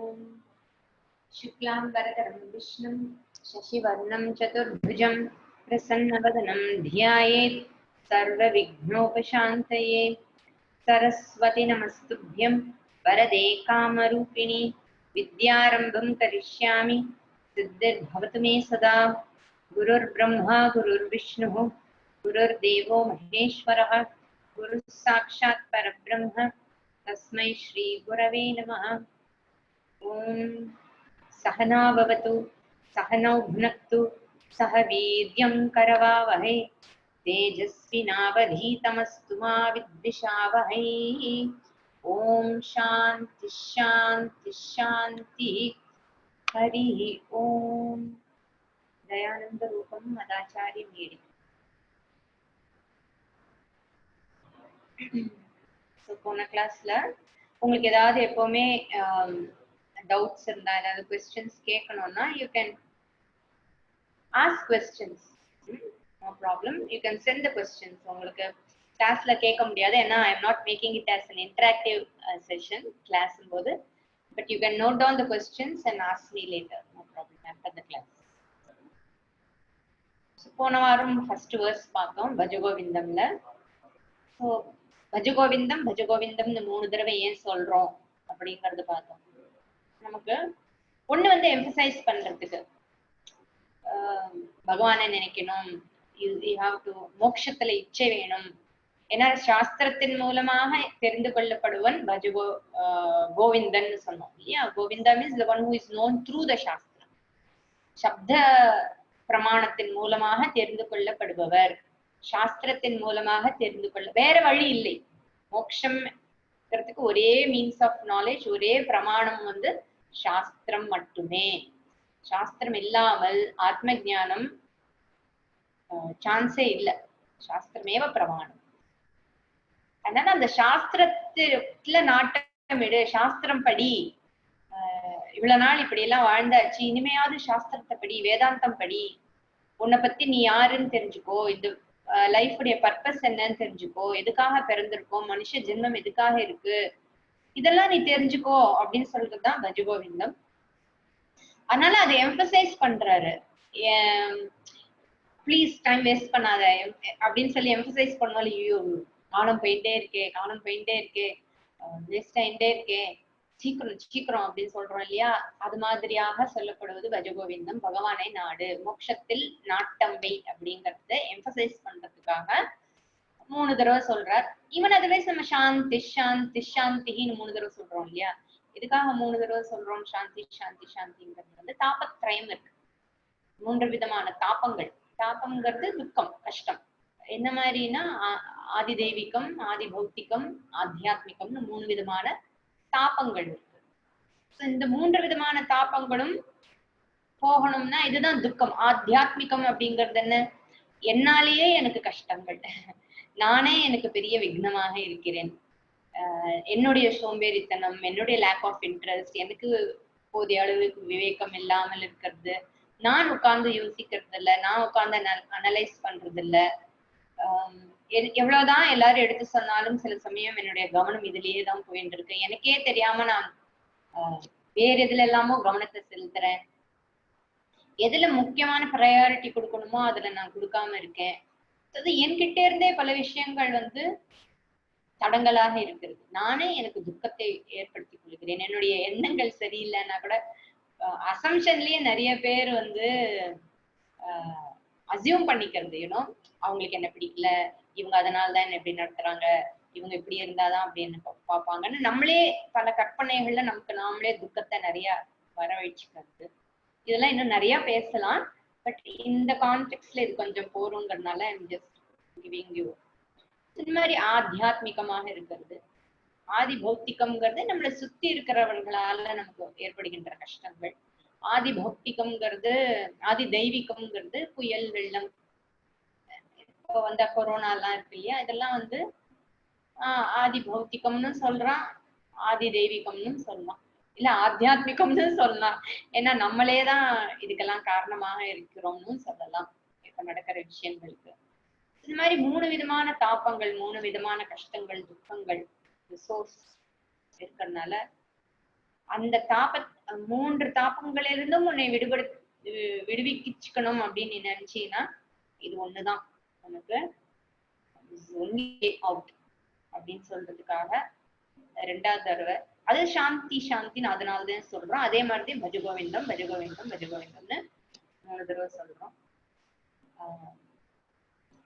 ॐ शुक्लाम्बरधरं विष्णुं शशिवर्णं चतुर्भुजं प्रसन्नवदनं ध्यायेत् सर्वविघ्नोपशान्तये। सरस्वती नमस्तुभ्यं वरदे कामरूपिणि विद्यारम्भं करिष्यामि सिद्धिर्भवतु मे सदा। गुरुर्ब्रह्मा गुरुर्विष्णुः गुरुर्देवो महेश्वरः गुरुः साक्षात् परब्रह्म तस्मै श्री गुरवे नमः। ॐ सहना भवतु सहनौ भुनक्तु सह वीर्यं करवावहै तेजस्विनावधीतमस्तु मा विद्विषावहै। ॐ शान्ति शान्ति शान्ति। हरिः ॐ। दयानंद रूपम मदाचार्य मेरी। ஸோ போன கிளாஸ்ல உங்களுக்கு ஏதாவது எப்பவுமே டவுட்ஸ் இருந்தா ஏதாவது கொஸ்டின்ஸ் கேட்கணும்னா you can ask questions. No problem, you can send the questions. உங்களுக்கு கிளாஸ்ல கேட்க முடியாது ஏன்னா I am not making it as an interactive session class போது. But you can note down the questions and ask me later. No problem after the class. போன வாரம் first verse பார்த்தோம் பஜகோவிந்தம்ல. So Bhaja Govindam பஜகோவிந்தம்னு 3 தடவை ஏன் சொல்றோம் அப்படிங்கறது பார்த்தோம். நமக்கு ஒண்ணு வந்து எம்பசைஸ் பண்றதுக்கு பகவானை நினைக்கணும், யூ ஹாவ் டு மோட்சத்துல இச்சை வேணும். ஏன்னா சாஸ்திரத்தின் மூலமாக தெரிந்து கொள்ளப்படுவன் கோவிந்தன் சொன்னோம் இல்லையா. Govinda means the one who is known through the சாஸ்திரம். சப்த பிரமாணத்தின் மூலமாக தெரிந்து கொள்ளப்படுபவர், சாஸ்திரத்தின் மூலமாக தெரிந்து கொள்ள வேற வழி இல்லை. மோட்சம்ங்கிறதுக்கு ஒரே மீன்ஸ் ஆஃப் நாலேஜ், ஒரே பிரமாணம் வந்து சாஸ்திரம் மட்டுமே. சாஸ்திரம் இல்லாமல் ஆத்ம ஞானம் சான்ஸே இல்லை. சாஸ்திரமேவ பிரமாணம். அதனால அந்த சாஸ்திரத்துல நாட்டம் விடு, சாஸ்திரம் படி. இவ்வளவு நாள் இப்படி எல்லாம் வாழ்ந்தாச்சு, இனிமையாவது சாஸ்திரத்தை படி, வேதாந்தம் படி. உன்னை பத்தி நீ யாருன்னு தெரிஞ்சுக்கோ, இந்த லைஃபுடைய பர்பஸ் என்னன்னு தெரிஞ்சுக்கோ, எதுக்காக பிறந்திருக்கோம், மனுஷ ஜென்மம் எதுக்காக இருக்கு, இதெல்லாம் நீ தெரிஞ்சுக்கோ அப்படின்னு சொல்றதுதான் பஜகோவிந்தம். அதனால அதை எம்பசைஸ் பண்றாரு. ப்ளீஸ் டைம் வேஸ்ட் பண்ணாத அப்படின்னு சொல்லி எம்பசைஸ் பண்ணாலும் ஐயோ காலம் போயிட்டே இருக்கே, காலம் போயிட்டே இருக்கே, வேஸ்ட் ஆயிட்டே இருக்கே, சீக்கிரம் சீக்கிரம் அப்படின்னு சொல்றோம் இல்லையா. அது மாதிரியாக சொல்லப்படுவது பஜகோவிந்தம். பகவானை நாடு, மோட்சத்தில் நாட்டம்பை அப்படிங்கறத எம்பசைஸ் பண்றதுக்காக 3 தடவை சொல்றார். ஈவன் அதர்வைஸ் நம்ம சாந்தி சாந்தி சாந்தின்னு 3 தடவை சொல்றோம் இல்லையா. இதுக்காக 3 தடவை சொல்றோம் சாந்தி சாந்தி சாந்திங்கிறது வந்து தாபத்ரயம் இருக்கு. 3 விதமான தாபங்கள். தாபம்ங்கிறது துக்கம், கஷ்டம். என்ன மாதிரினா ஆதி தெய்வீகம், ஆதி பௌத்திகம், ஆத்தியாத்மிகம்னு 3 விதமான தாபங்கள் இருக்கு. இந்த 3 விதமான தாபங்களும் போகணும்னா இதுதான் துக்கம். ஆத்தியாத்மிகம் அப்படிங்கிறது என்ன? என்னாலேயே எனக்கு கஷ்டங்கள், நானே எனக்கு பெரிய விக்னமாக இருக்கிறேன், என்னுடைய சோம்பேறித்தனம், என்னுடைய லேக் ஆஃப் இன்ட்ரெஸ்ட், எனக்கு போதிய அளவுக்கு விவேகம் இல்லாமல் இருக்கிறது, நான் உட்கார்ந்து யோசிக்கிறது இல்லை, நான் உட்கார்ந்து அனலைஸ் பண்றது இல்லை. எவ்வளவுதான் எல்லாரும் எடுத்து சொன்னாலும் சில சமயம் என்னுடைய கவனம் இதுலயே தான் போயிட்டு இருக்கு. எனக்கே தெரியாம நான் வேற எதுல எல்லாமோ கவனத்தை செலுத்துறேன். எதுல முக்கியமான ப்ரையாரிட்டி கொடுக்கணுமோ அதுல நான் கொடுக்காம இருக்கேன். அது என்கிட்ட இருந்தே பல விஷயங்கள் வந்து தடங்களாக இருக்கிறது. நானே எனக்கு துக்கத்தை ஏற்படுத்தி கொள்கிறேன். என்னுடைய எண்ணங்கள் சரியில்லைன்னா கூட அசம்ஷன்லயே நிறைய பேர் வந்து அசியூம் பண்ணிக்கிறது. யூனோ, அவங்களுக்கு என்ன பிடிக்கல, இவங்க அதனாலதான் என்ன இப்படி நடத்துறாங்க, இவங்க இப்படி இருந்தாதான் அப்படின்னு பார்ப்பாங்கன்னு நம்மளே பல கற்பனைகள்ல நமக்கு நாமளே துக்கத்தை நிறைய வரவழைச்சுக்கிறது. இதெல்லாம் இன்னும் நிறைய பேசலாம். பட் இந்த கான்டெக்ட்ல இது கொஞ்சம் போறோங்கிறதுனால ஐம் ஜஸ்ட் கிவிங் யூ. இந்த மாதிரி ஆத்தியாத்மிகமாக இருக்கிறது. ஆதி பௌத்திகம்ங்கிறது நம்மளை சுத்தி இருக்கிறவர்களால நமக்கு ஏற்படுகின்ற கஷ்டங்கள். ஆதி பௌத்திகம்ங்கிறது, ஆதி தெய்வீகம்ங்கிறது புயல், வெள்ளம், இப்போ வந்த கொரோனா எல்லாம் இருக்கு இல்லையா. இதெல்லாம் வந்து ஆதி பௌத்திகம்னு சொல்றான், ஆதி தெய்வீகம்னு சொல்லலாம், இல்ல ஆத்தியாத்மிகம்னு சொல்லலாம். ஏன்னா நம்மளேதான் இதுக்கெல்லாம் காரணமாக இருக்கிறோம்னு சொல்லலாம் இப்ப நடக்கிற விஷயங்களுக்கு. இந்த மாதிரி 3 விதமான தாபங்கள், 3 விதமான கஷ்டங்கள், துக்கங்கள், ரிசோர்ஸ் இருக்கிறதுனால அந்த மூன்று தாபங்களிலிருந்தும் உன்னை விடுவிச்சுக்கணும் அப்படின்னு நீ நினைச்சீன்னா இது ஒண்ணுதான் உனக்கு அவுட் அப்படின்னு சொல்றதுக்காக ரெண்டாவது தடவை அது சாந்தி சாந்தின்னு அதனாலதான் சொல்றோம். அதே மாதிரி பஜகோவிந்தம் பஜகோவிந்தம் பஜகோவிந்தம்னு 3 தடவை சொல்றோம்.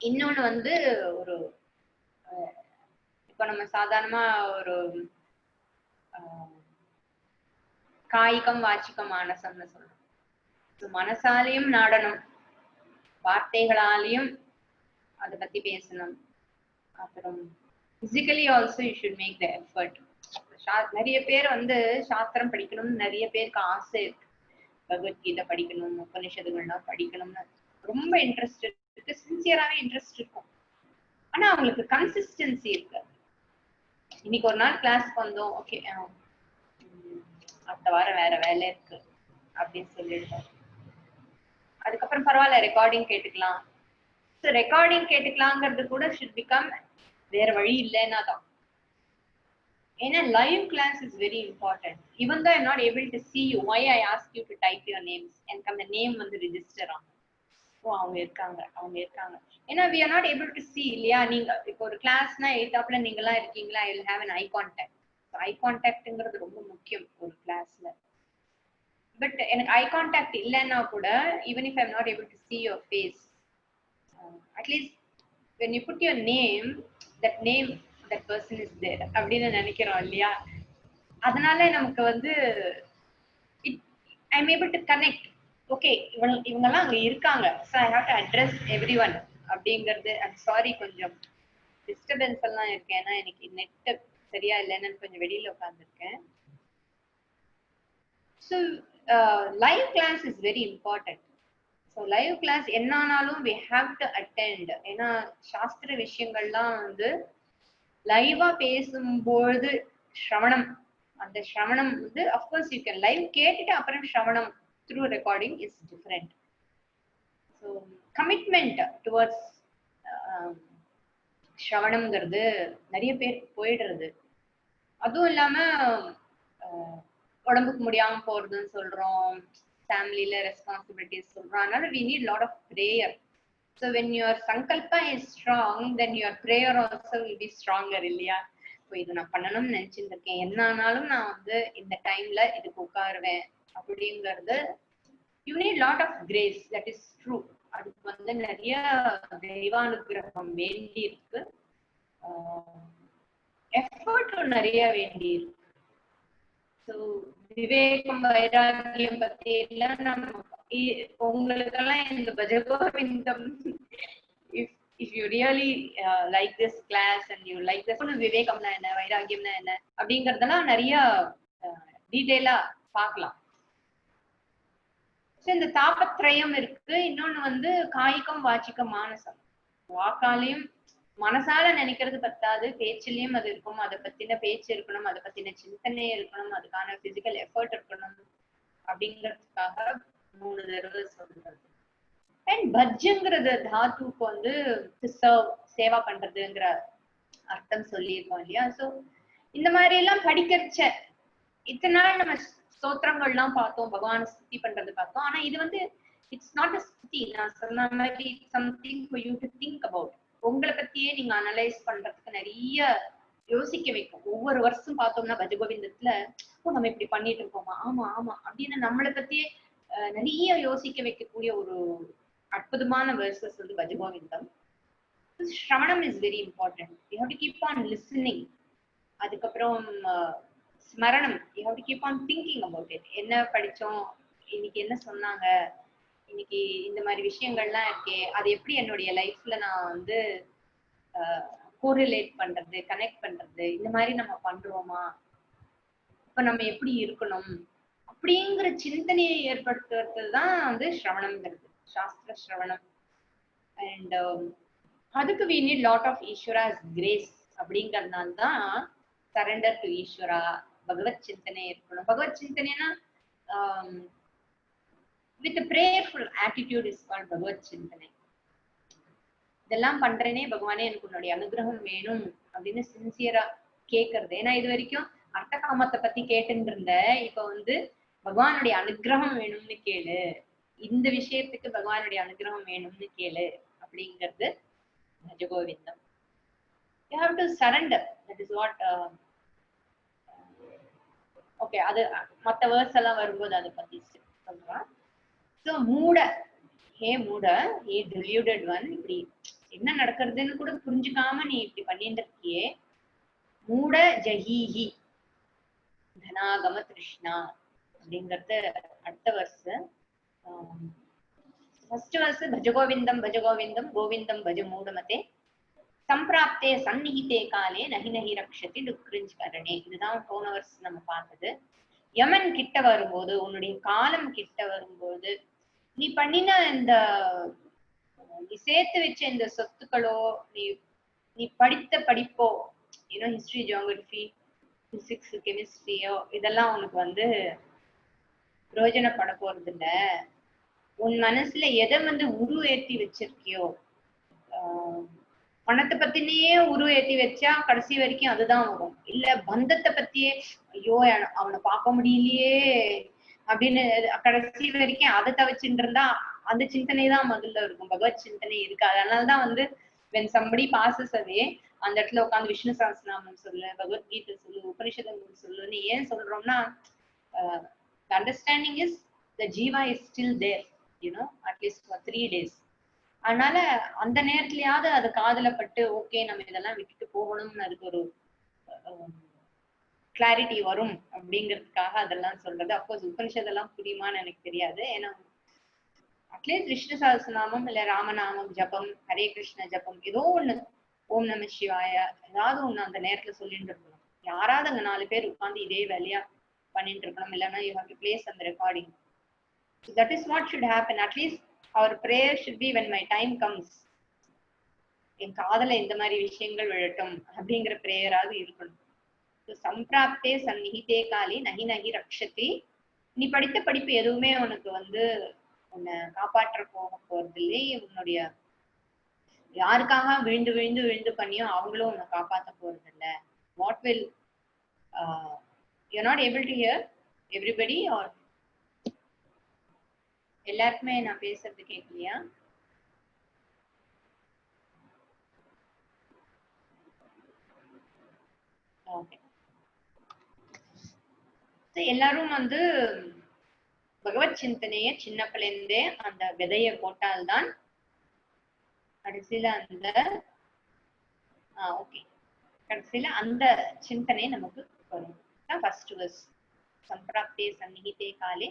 இன்னொன்னு வந்து ஒரு இப்ப நம்ம சாதாரணமா ஒரு காய்கம் வாச்சிக்கம் மானசம்னு சொல்றோம். மனசாலையும் நாடணும், வார்த்தைகளாலையும் அதை பத்தி பேசணும். அப்புறம் physically also you should make the effort. நிறைய பேர் வந்து சாஸ்திரம் படிக்கணும்னு நிறைய பேருக்கு ஆசை இருக்கு. பகவத்கீதை படிக்கணும், உபனிஷதுகள்லாம் படிக்கணும்னு ரொம்ப இன்ட்ரெஸ்ட் இருக்கு, சின்சியராகவே இன்ட்ரெஸ்ட் இருக்கும். ஆனா அவங்களுக்கு கன்சிஸ்டன்சி இருக்கு. இன்னைக்கு ஒரு நாள் கிளாஸ்க்கு வந்தோம், ஓகே அடுத்த வாரம் வேற வேலை இருக்கு அப்படின்னு சொல்லிடுவோம். அதுக்கப்புறம் பரவாயில்ல ரெக்கார்டிங் கேட்டுக்கலாம். ரெக்கார்டிங் கேட்டுக்கலாங்கிறது கூட ஷுட் பிகம் வேற வழி இல்லைன்னா தான். ஏன்னா live class is very important. Even though I'm not able to see you, why I ask you to type your names. எனக்கு அந்த நேம் வந்து ரிஜிஸ்டர் ஆகும். ஓ அவங்க இருக்காங்க அவங்க இருக்காங்க. ஏன்னா we are not able to see இல்லையா. நீங்க இப்போ ஒரு கிளாஸ்னா எய்தாப்ல நீங்களாம் இருக்கீங்களா, I will have an eye contact. ஐ கான்டாக்ட்ங்கிறது ரொம்ப முக்கியம் ஒரு கிளாஸ்ல. பட் எனக்கு ஐ கான்டாக்ட் இல்லைன்னா கூட even if I'm not able to see your face, at least when you put your name, that person is there அப்படின்னு நினைக்கிறோம் இல்லையா. அதனால நமக்கு வந்து I'm able to connect. Okay இவங்கெல்லாம் அங்க இருக்காங்க, so I have to address everyone அப்படிங்கிறது. I'm sorry கொஞ்சம் டிஸ்டர்பன்ஸ் எல்லாம் இருக்கு, ஏன்னா எனக்கு நெட் சரியா இல்லைன்னு கொஞ்சம் வெளியில உட்கார்ந்துருக்கேன். So live class is very important. So live class என்னானாலும் we have to attend. ஏன்னா சாஸ்திர விஷயங்கள்லாம் வந்து லைவா பேசும்போது ஸ்ரவணம், அந்த ஸ்ரவணம் வந்து அஃப்கோர்ஸ் யூ கேன் லைவ் கேட்டுட்டு அப்புறம் ஸ்ரவணம் through recording is different. So commitment towards ஸ்ரவணம்ங்கிறது நிறைய பேர் போயிடுறது. அதுவும் இல்லாம உடம்புக்கு முடியாம போறதுன்னு சொல்றோம், ஃபேமிலில ரெஸ்பான்சிபிலிட்டிஸ் சொல்றோம். அதனால we need lot of prayer. So when your sankalpa is strong, then your prayer also will be stronger இல்லையா. இப்போ இது நான் பண்ணணும்னு நினைச்சிட்டு இருக்கேன், என்ன ஆனாலும் நான் வந்து இந்த டைம்ல இதுக்கு உட்காருவேன் அப்படிங்கிறது. you need lot of grace, that is true. அதுக்கு வந்து நிறைய தெய்வானுகிரகம் வேண்டி இருக்கு, எஃபர்ட் நிறைய வேண்டி இருக்கு. ஸோ விவேகம் வைராகியம் பத்தி எல்லாம் நம்ம உங்களுக்கெல்லாம் இந்த Bhaja Govindam, if you really like this class and you like this, விவேகம்னா என்ன வைராகியம்னா என்ன அப்படிங்கறதெல்லாம் நிறைய டீடைலா பார்க்கலாம். இந்த தாபத்ரயம் இருக்கு. இன்னொன்னு வந்து காய்கம் வாச்சிக்கம் மானசம். வாக்காலையும் மனசால நினைக்கிறது பத்தாது, பேச்சிலையும் அது இருக்கும். அதை பத்தின பேச்சு இருக்கணும், அதை பத்தின சிந்தனை இருக்கணும், அதுக்கான பிசிக்கல் எஃபர்ட் இருக்கணும் அப்படிங்கிறதுக்காக 3 தடவை சொல்றது. அண்ட் பஜ்ஜுங்கிறது தாத்துக்கு வந்து சேவா பண்றதுங்கிற அர்த்தம் சொல்லியிருக்கோம் இல்லையா. சோ இந்த மாதிரி எல்லாம் படிக்கிறச்ச இத்தனை நாள் நம்ம ஸ்தோத்திரங்கள்லாம் பார்த்தோம், பகவானை ஸ்துதி பண்றது பார்த்தோம். ஆனா இது வந்து இட்ஸ் நாட் அ ஸ்துதி. நான் சொன்ன மாதிரி something for you to think about. உங்களை பத்தியே நீங்க அனலைஸ் பண்றதுக்கு நிறைய யோசிக்க வைக்கும். ஒவ்வொரு வருஷம் பார்த்தோம்னா பஜகோவிந்தத்துல நம்ம இப்படி பண்ணிட்டு இருக்கோமா, ஆமா ஆமா அப்படின்னு நம்மளை பத்தியே நிறைய யோசிக்க வைக்கக்கூடிய ஒரு அற்புதமான வேர்சஸ் வந்து பஜகோவிந்தம். ஸ்ரவணம் is very important. You have to keep on listening. அதுக்கப்புறம் ஸ்மரணம், you have to keep on thinking about it. என்ன படிச்சோம் இன்னைக்கு, என்ன சொன்னாங்க இன்னைக்கு, இந்த மாதிரி விஷயங்கள்லாம் இருக்கே, அது எப்படி என்னுடைய லைஃப்ல நான் வந்து கோரிலேட் பண்றது, கனெக்ட் பண்றது, இந்த மாதிரி நம்ம பண்றோமா, இப்ப நம்ம எப்படி இருக்கணும் அப்படிங்கிற சிந்தனையை ஏற்படுத்துறது தான் வந்து ஸ்ரவணம்ங்கிறது, சாஸ்திர ஸ்ரவணம். அண்ட் அதுக்கு we need lot of Ishwara's grace. அப்படிங்கறதுனால தான் சரண்டர் டு ஈஸ்வரா, பகவத் சிந்தனை இருக்கணும். பகவத் சிந்தனைனா with a prayerful attitude is called பகவத் சிந்தனை. இதெல்லாம் பண்றேனே பகவானே எனக்கு உன்னுடைய அனுகிரகம் வேணும் அப்படின்னு சின்சியரா கேட்கறது. ஏன்னா இது வரைக்கும் அர்த்த காமத்தை பத்தி கேட்டுட்டு இருந்த, இப்ப வந்து பகவானுடைய அனுகிரகம் வேணும்னு கேளு, இந்த விஷயத்துக்கு பகவானுடைய அனுகிரகம் வேணும்னு கேளு அப்படிங்கிறது Bhaja Govindam. You have to surrender. That is what okay, அது மத்த வேர்ஸ் எல்லாம் வரும்போது அதை பத்தி சொல்றான். So மூட, ஹே மூட, ஹே deluded one, இப்படி என்ன நடக்கிறதுன்னு கூட புரிஞ்சுக்காம நீ இப்படி பண்ணிட்டு இருக்கியே, மூட ஜஹீஹி தனாகம கிருஷ்ணா அப்படிங்கிறது அடுத்த வருஷ. ஃபர்ஸ்ட் வருஷ பஜகோவிந்தம் பஜகோவிந்தம் கோவிந்தம் பஜ மூடமதே சம்பிராப்தே சந்நிகிதே காலே நகி நகி ரக்ஷதி டுக்ரிஞ்ச் கரணே. இதுதான் போன வருஷம் நம்ம பார்த்தது. யமன் கிட்ட வரும்போது, உன்னுடைய காலம் கிட்ட வரும்போது, நீ பண்ணின இந்த நீ சேர்த்து வச்ச இந்த சொத்துக்களோ, நீ படித்த படிப்போ, ஹிஸ்டரி, ஜியோகிராஃபி, பிசிக்ஸ், கெமிஸ்ட்ரியோ, இதெல்லாம் உனக்கு வந்து பிரயோஜனப்பட போறது இல்ல. உன் மனசுல எதை வந்து உருவேற்றி வச்சிருக்கியோ, பணத்தை பத்தினே உருவேற்றி வச்சா கடைசி வரைக்கும் அதுதான் வரும். இல்ல பந்தத்தை பத்தியே, ஐயோ அவனை பார்க்க முடியலையே அப்படின்னு கடைசி வரைக்கும் அதை தவிச்சுட்டு இருந்தா அந்த சிந்தனை தான் முதல்ல இருக்கும், பகவத் சிந்தனை இருக்கு. அதனாலதான் வந்து when somebody passes away, அந்த இடத்துல உட்காந்து விஷ்ணு சஹஸ்ரநாமம் சொல்லு, பகவத்கீதை சொல்லு, உபனிஷதங்கள் சொல்லுன்னு ஏன் சொல்றோம்னா, the understanding is the jiva is still there, at least for 3 days. அதனால அந்த நேரத்திலயாவது அது காதுல பட்டு, ஓகே நம்ம இதெல்லாம் விட்டுட்டு போகணும்னு அதுக்கு ஒரு கிளாரிட்டி வரும் அப்படிங்கிறதுக்காக அதெல்லாம் சொல்றது. அப்கோர்ஸ் உபனிஷதெல்லாம் புரியுமான்னு எனக்கு தெரியாது. ஏன்னா அட்லீஸ்ட் விஷ்ணு சஹஸ்ரநாமம் இல்ல ராமநாமம் ஜபம், ஹரே கிருஷ்ண ஜபம், ஏதோ ஒண்ணு, ஓம் நம சிவாய, ஏதாவது ஒண்ணு அந்த நேரத்துல சொல்லிட்டு இருக்கணும். யாராவது அங்க 4 பேர் உட்கார்ந்து இதே வேலையா பண்ணிட்டு இருக்கணும். இல்லைன்னா யூ ஹேவ் டு பிளேஸ் அந்த recording. That is what should happen. At least our prayer should be when my time comes, என் காதல இந்த மாதிரி விஷயங்கள் விழட்டும் அப்படிங்கிற பிரேயராவது இருக்கணும். சம்பிராப்தே சந்நிகிதே காலி நகி நகி ரக்ஷதி. நீ படித்த படிப்பு எதுவுமே உனக்கு வந்து உன்னை காப்பாற்ற போறது இல்லை. உன்னுடைய யாருக்காக விழுந்து விழுந்து விழுந்து பண்ணியோ அவங்களும் உன்னை காப்பாற்ற போறது இல்லை. What will you're not able to hear everybody or எல்லாருக்குமே நான் பேசுறது கேட்கலையா? ஓகே. எல்லாரும் வந்து பகவத் சிந்தனைய சின்ன பிள்ளைந்தே அந்த விதைய போட்டால்தான் கடைசியில அந்த ஓகே கடைசியில அந்த சிந்தனை நமக்கு வரும். ஃபர்ஸ்ட் வர்ஸ் சம்பிராப்தே சந்நிகிதே காலே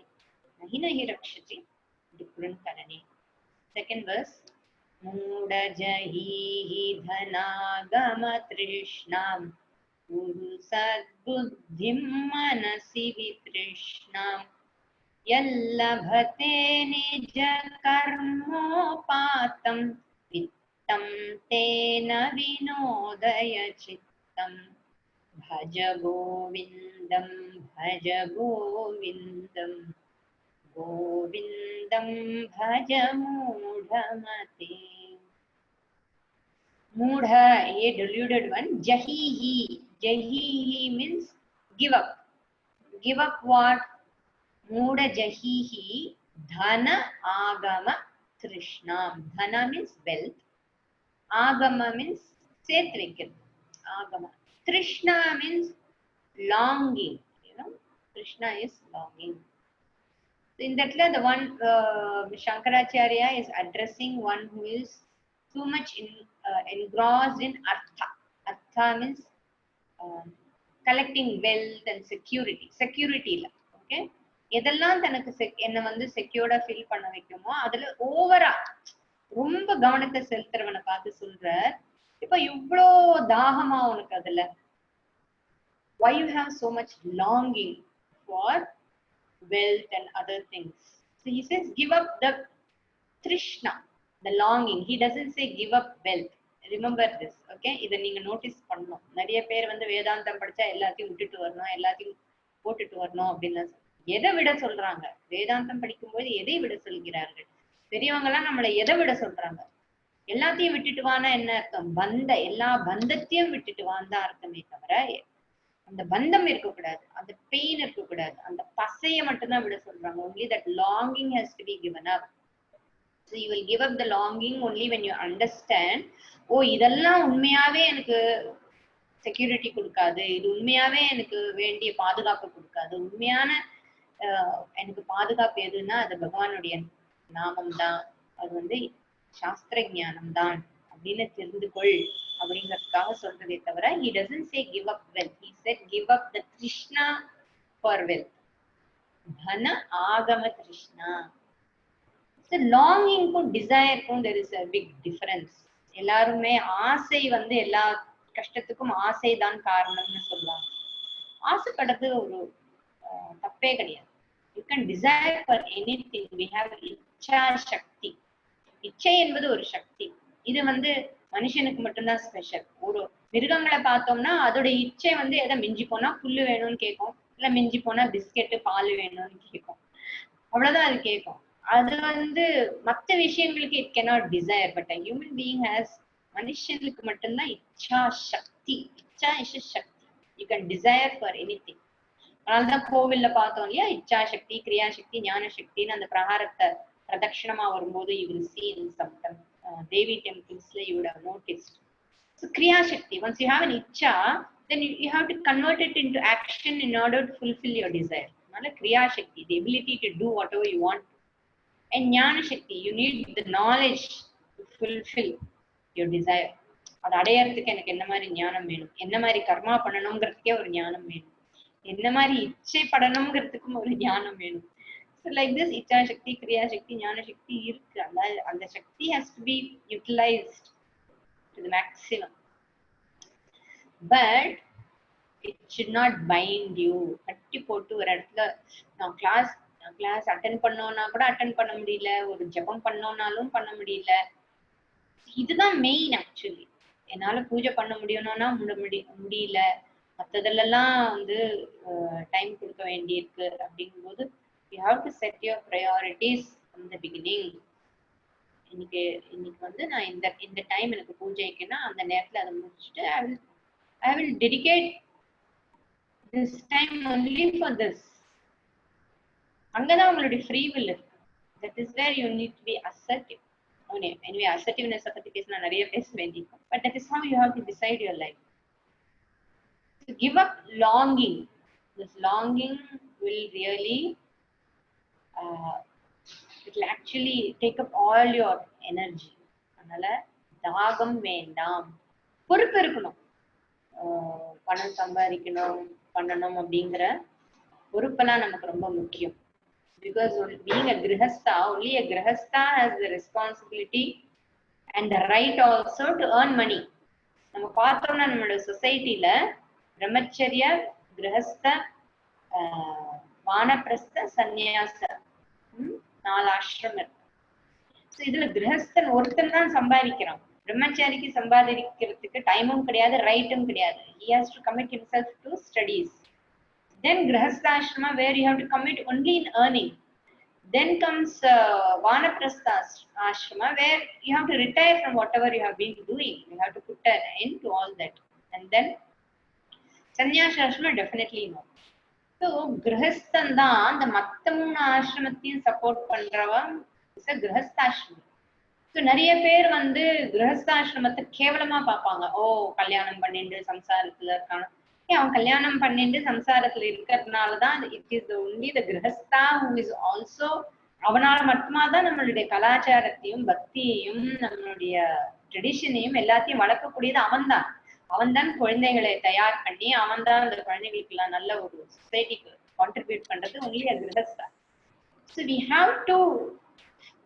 நஹி நஹி ரக்ஷதி டுக்ருன்கரணே. செகண்ட் வர்ஸ் மூட ஜஹீஹி தனாகம த்ரிஷ்ணாம் குரு சத்புத்திம் மனசி வித்ரிஷ்ணாம் யல்லபதே நிஜ கர்மோபாதம் வித்தம் தேன வினோதய சித்தம் भज गोविन्दं भज गोविन्दं गोविन्दं भज मूढमते. Moodha, a deluded one. Jahihi, jahihi means give up. Give up what? Moodha jahihi dhana agama trishnam. Dhana means wealth. Agama means setvekil. Agama. Trishna means longing. Krishna is longing. So in that way, the one Shankaracharya is addressing one who is too much engrossed in artha. Artha means collecting wealth and security. Security la, okay? எதெல்லாம் தனக்கு என்ன வந்து செக்யூர்டா feel பண்ண வைக்குமோ அதுல ஓவரா ரொம்ப கவனத்தை செலுத்துறவனை பார்த்து சொல்ற, இப்ப இவ்ளோ தாகமா உனக்கு அதுல, why you have so much longing for wealth and other things? So he says give up the trishna, the longing. He doesn't say give up wealth. Remember this, okay? இதை நீங்க நோட்டீஸ் பண்ணணும். நிறைய பேர் வந்து வேதாந்தம் படிச்சா எல்லாத்தையும் விட்டுட்டு வரணும், எல்லாத்தையும் போட்டுட்டு வரணும் அப்படின்னு எதை விட சொல்றாங்க? வேதாந்தம் படிக்கும்போது எதை விட சொல்கிறார்கள்? பெரியவங்க எல்லாம் நம்மளை எதை விட சொல்றாங்க? எல்லாத்தையும் விட்டுட்டு வானா என்ன அர்த்தம்? எல்லா பந்தத்தையும் விட்டுட்டு வான் தான் அர்த்தமே தவிர அந்த பந்தம் இருக்கக்கூடாது, அந்த பெயின் இருக்கக்கூடாது, அந்த பசைய மட்டும்தான் விட சொல்றாங்க. only that longing has to be given up. So you will give up the longing only when you understand, ஓ இதெல்லாம் உண்மையாவே எனக்கு செக்யூரிட்டி கொடுக்காது, இது உண்மையாவே எனக்கு வேண்டிய பாதுகாப்பு கொடுக்காது. உண்மையான எனக்கு பாதுகாப்பு எதுன்னா அது பகவானுடைய நாமம் தான், அது வந்து சாஸ்திர ஞானம் தான் அப்படின்னு தெரிந்து கொள் அப்படிங்கிறதுக்காக சொல்றதே தவிர he doesn't say give up wealth, he said give up the trishna for wealth. dana agama trishna. So longing க்கும் desire க்கும் there is a big difference. எல்லாருமே ஆசை வந்து எல்லா கஷ்டத்துக்கும் ஆசைதான் காரணம்னு சொல்லுவாங்க. ஆசைப்படுறது ஒரு தப்பே கிடையாது. You can desire for anything. We have இச்சா சக்தி. இச்சை என்பது ஒரு சக்தி. இது வந்து மனுஷனுக்கு மட்டும்தான் ஸ்பெஷல். ஒரு மிருகங்களை பார்த்தோம்னா அதோட இச்சை வந்து எதை மிஞ்சி போனா புல்லு வேணும்னு கேட்கும், இல்ல மிஞ்சி போனா பிஸ்கெட்டு பால் வேணும்னு கேட்கும், அவ்வளவுதான் அது கேட்கும். அது வந்து மற்ற விஷயங்களுக்கு it cannot desire, but a human being has, மனுஷனுக்கு மட்டும்தான் இச்சா சக்தி. இச்சா இஸ் சக்தி. You can desire for anything. அதனாலதான் கோவில்ல பார்த்தோம் இல்லையா, இச்சா சக்தி, கிரியா சக்தி, ஞான சக்தின்னு அந்த பிரகாரத்தை பிரதட்சணமா வரும்போது you will see in some Devi temples you would have noticed. So kriya shakti, once you have an icha, then you have to convert it into action in order to fulfill your desire. Nala kriya shakti, the ability to do whatever you want. And jnana shakti, you need the knowledge to fulfill your desire. அது அடையறதுக்கு எனக்கு என்ன மாதிரி ஞானம் வேணும், என்ன மாதிரி கர்மா பண்ணணுங்கிறதுக்கே ஒரு ஞானம் வேணும், என்ன மாதிரி இச்சை படணுங்கிறதுக்கும் ஒரு ஞானம் வேணும். So like this, icha shakti, kriya shakti, jnana shakti irukku. அந்த சக்தி has to be utilized to the maximum. But it should not bind you. கட்டி போட்டு ஒரு இடத்துல நான் கிளாஸ் அட்டென்ட் பண்ணோம்னா கூட அட்டென்ட் பண்ண முடியல, ஒரு ஜபம் பண்ணோம்னாலும் பண்ண முடியல. இதுதான் மெயின். ஆக்சுவலி என்னால பூஜை பண்ண முடியணும்னா முடியல, மற்றதுலாம் வந்து டைம் கொடுக்க வேண்டியிருக்கு. அப்படிங்கும்போது you have to set your priorities from the beginning. இன்னைக்கு வந்து நான் இந்த டைம் எனக்கு பூஜைக்குன்னா அந்த நேரத்துல அதை முடிச்சுட்டு I will dedicate this time only for this. அங்கதான் உங்களுடைய free will இருக்கு. That is where you need to be assertive. Anyway, assertiveness பத்தி பேசினா நிறைய பேச வேண்டியிருக்கும். But that is how you have to decide your life. To give up longing. This longing will really it will actually take up all your energy. அதனால தாகம் வேண்டாம். பொறுப்பு இருக்கணும். பணம் சம்பாதிக்கணும் பண்ணணும் அப்படிங்கிற பொறுப்பெல்லாம் நமக்கு ரொம்ப முக்கியம். Because being a grihastha, only a grihastha has the responsibility and the right also to earn money. நம்ம பார்த்தோம்னா நம்மளோட சொசைட்டில பிரம்மச்சரிய, கிரகஸ்த, வானப்பிரஸ்த, சந்நியாச 4 ஆசிரமம் இருக்கு. இதுல கிரகஸ்தன் ஒருத்தன் தான் சம்பாதிக்கிறான். பிரம்மச்சாரிக்கு சம்பாதிக்கிறதுக்கு டைமும் கிடையாது, ரைட்டும் கிடையாது. He has to commit himself to studies. Then grihastha ashrama, where you have to commit only in earning. Then comes vanaprastha ashrama, where you have to retire from whatever you have been doing. You have to put an end to all that. And then sannyasa ashrama, definitely no. So grihasthan தான் அந்த மத்த 3 ஆசிரமத்தையும் support பண்றவன் கிரகஸ்தாசிரமம். So நிறைய பேர் வந்து கிரகஸ்தாசிரமத்தை கேவலமா பார்ப்பாங்க. ஓ கல்யாணம் பண்ணிட்டு சம்சாரத்துல இருக்கான, அவன் கல்யாணம் பண்ணிட்டு சம்சாரத்துல இருக்கிறதுனாலதான் இட் இஸ் ஒன்லி த கிரகஸ்தா ஹூ இஸ் ஆல்சோ, அவனால மட்டுமாதான் நம்மளுடைய கலாச்சாரத்தையும் பக்தியையும் நம்மளுடைய ட்ரெடிஷனையும் எல்லாத்தையும் வளர்க்கக்கூடியது அவன்தான். அவன்தான் குழந்தைகளை தயார் பண்ணி அவன்தான் அந்த குழந்தைகளுக்கு எல்லாம் நல்ல ஒரு சொசைட்டிக்கு கான்ட்ரிபியூட் பண்றது only a grihastha. So we have to,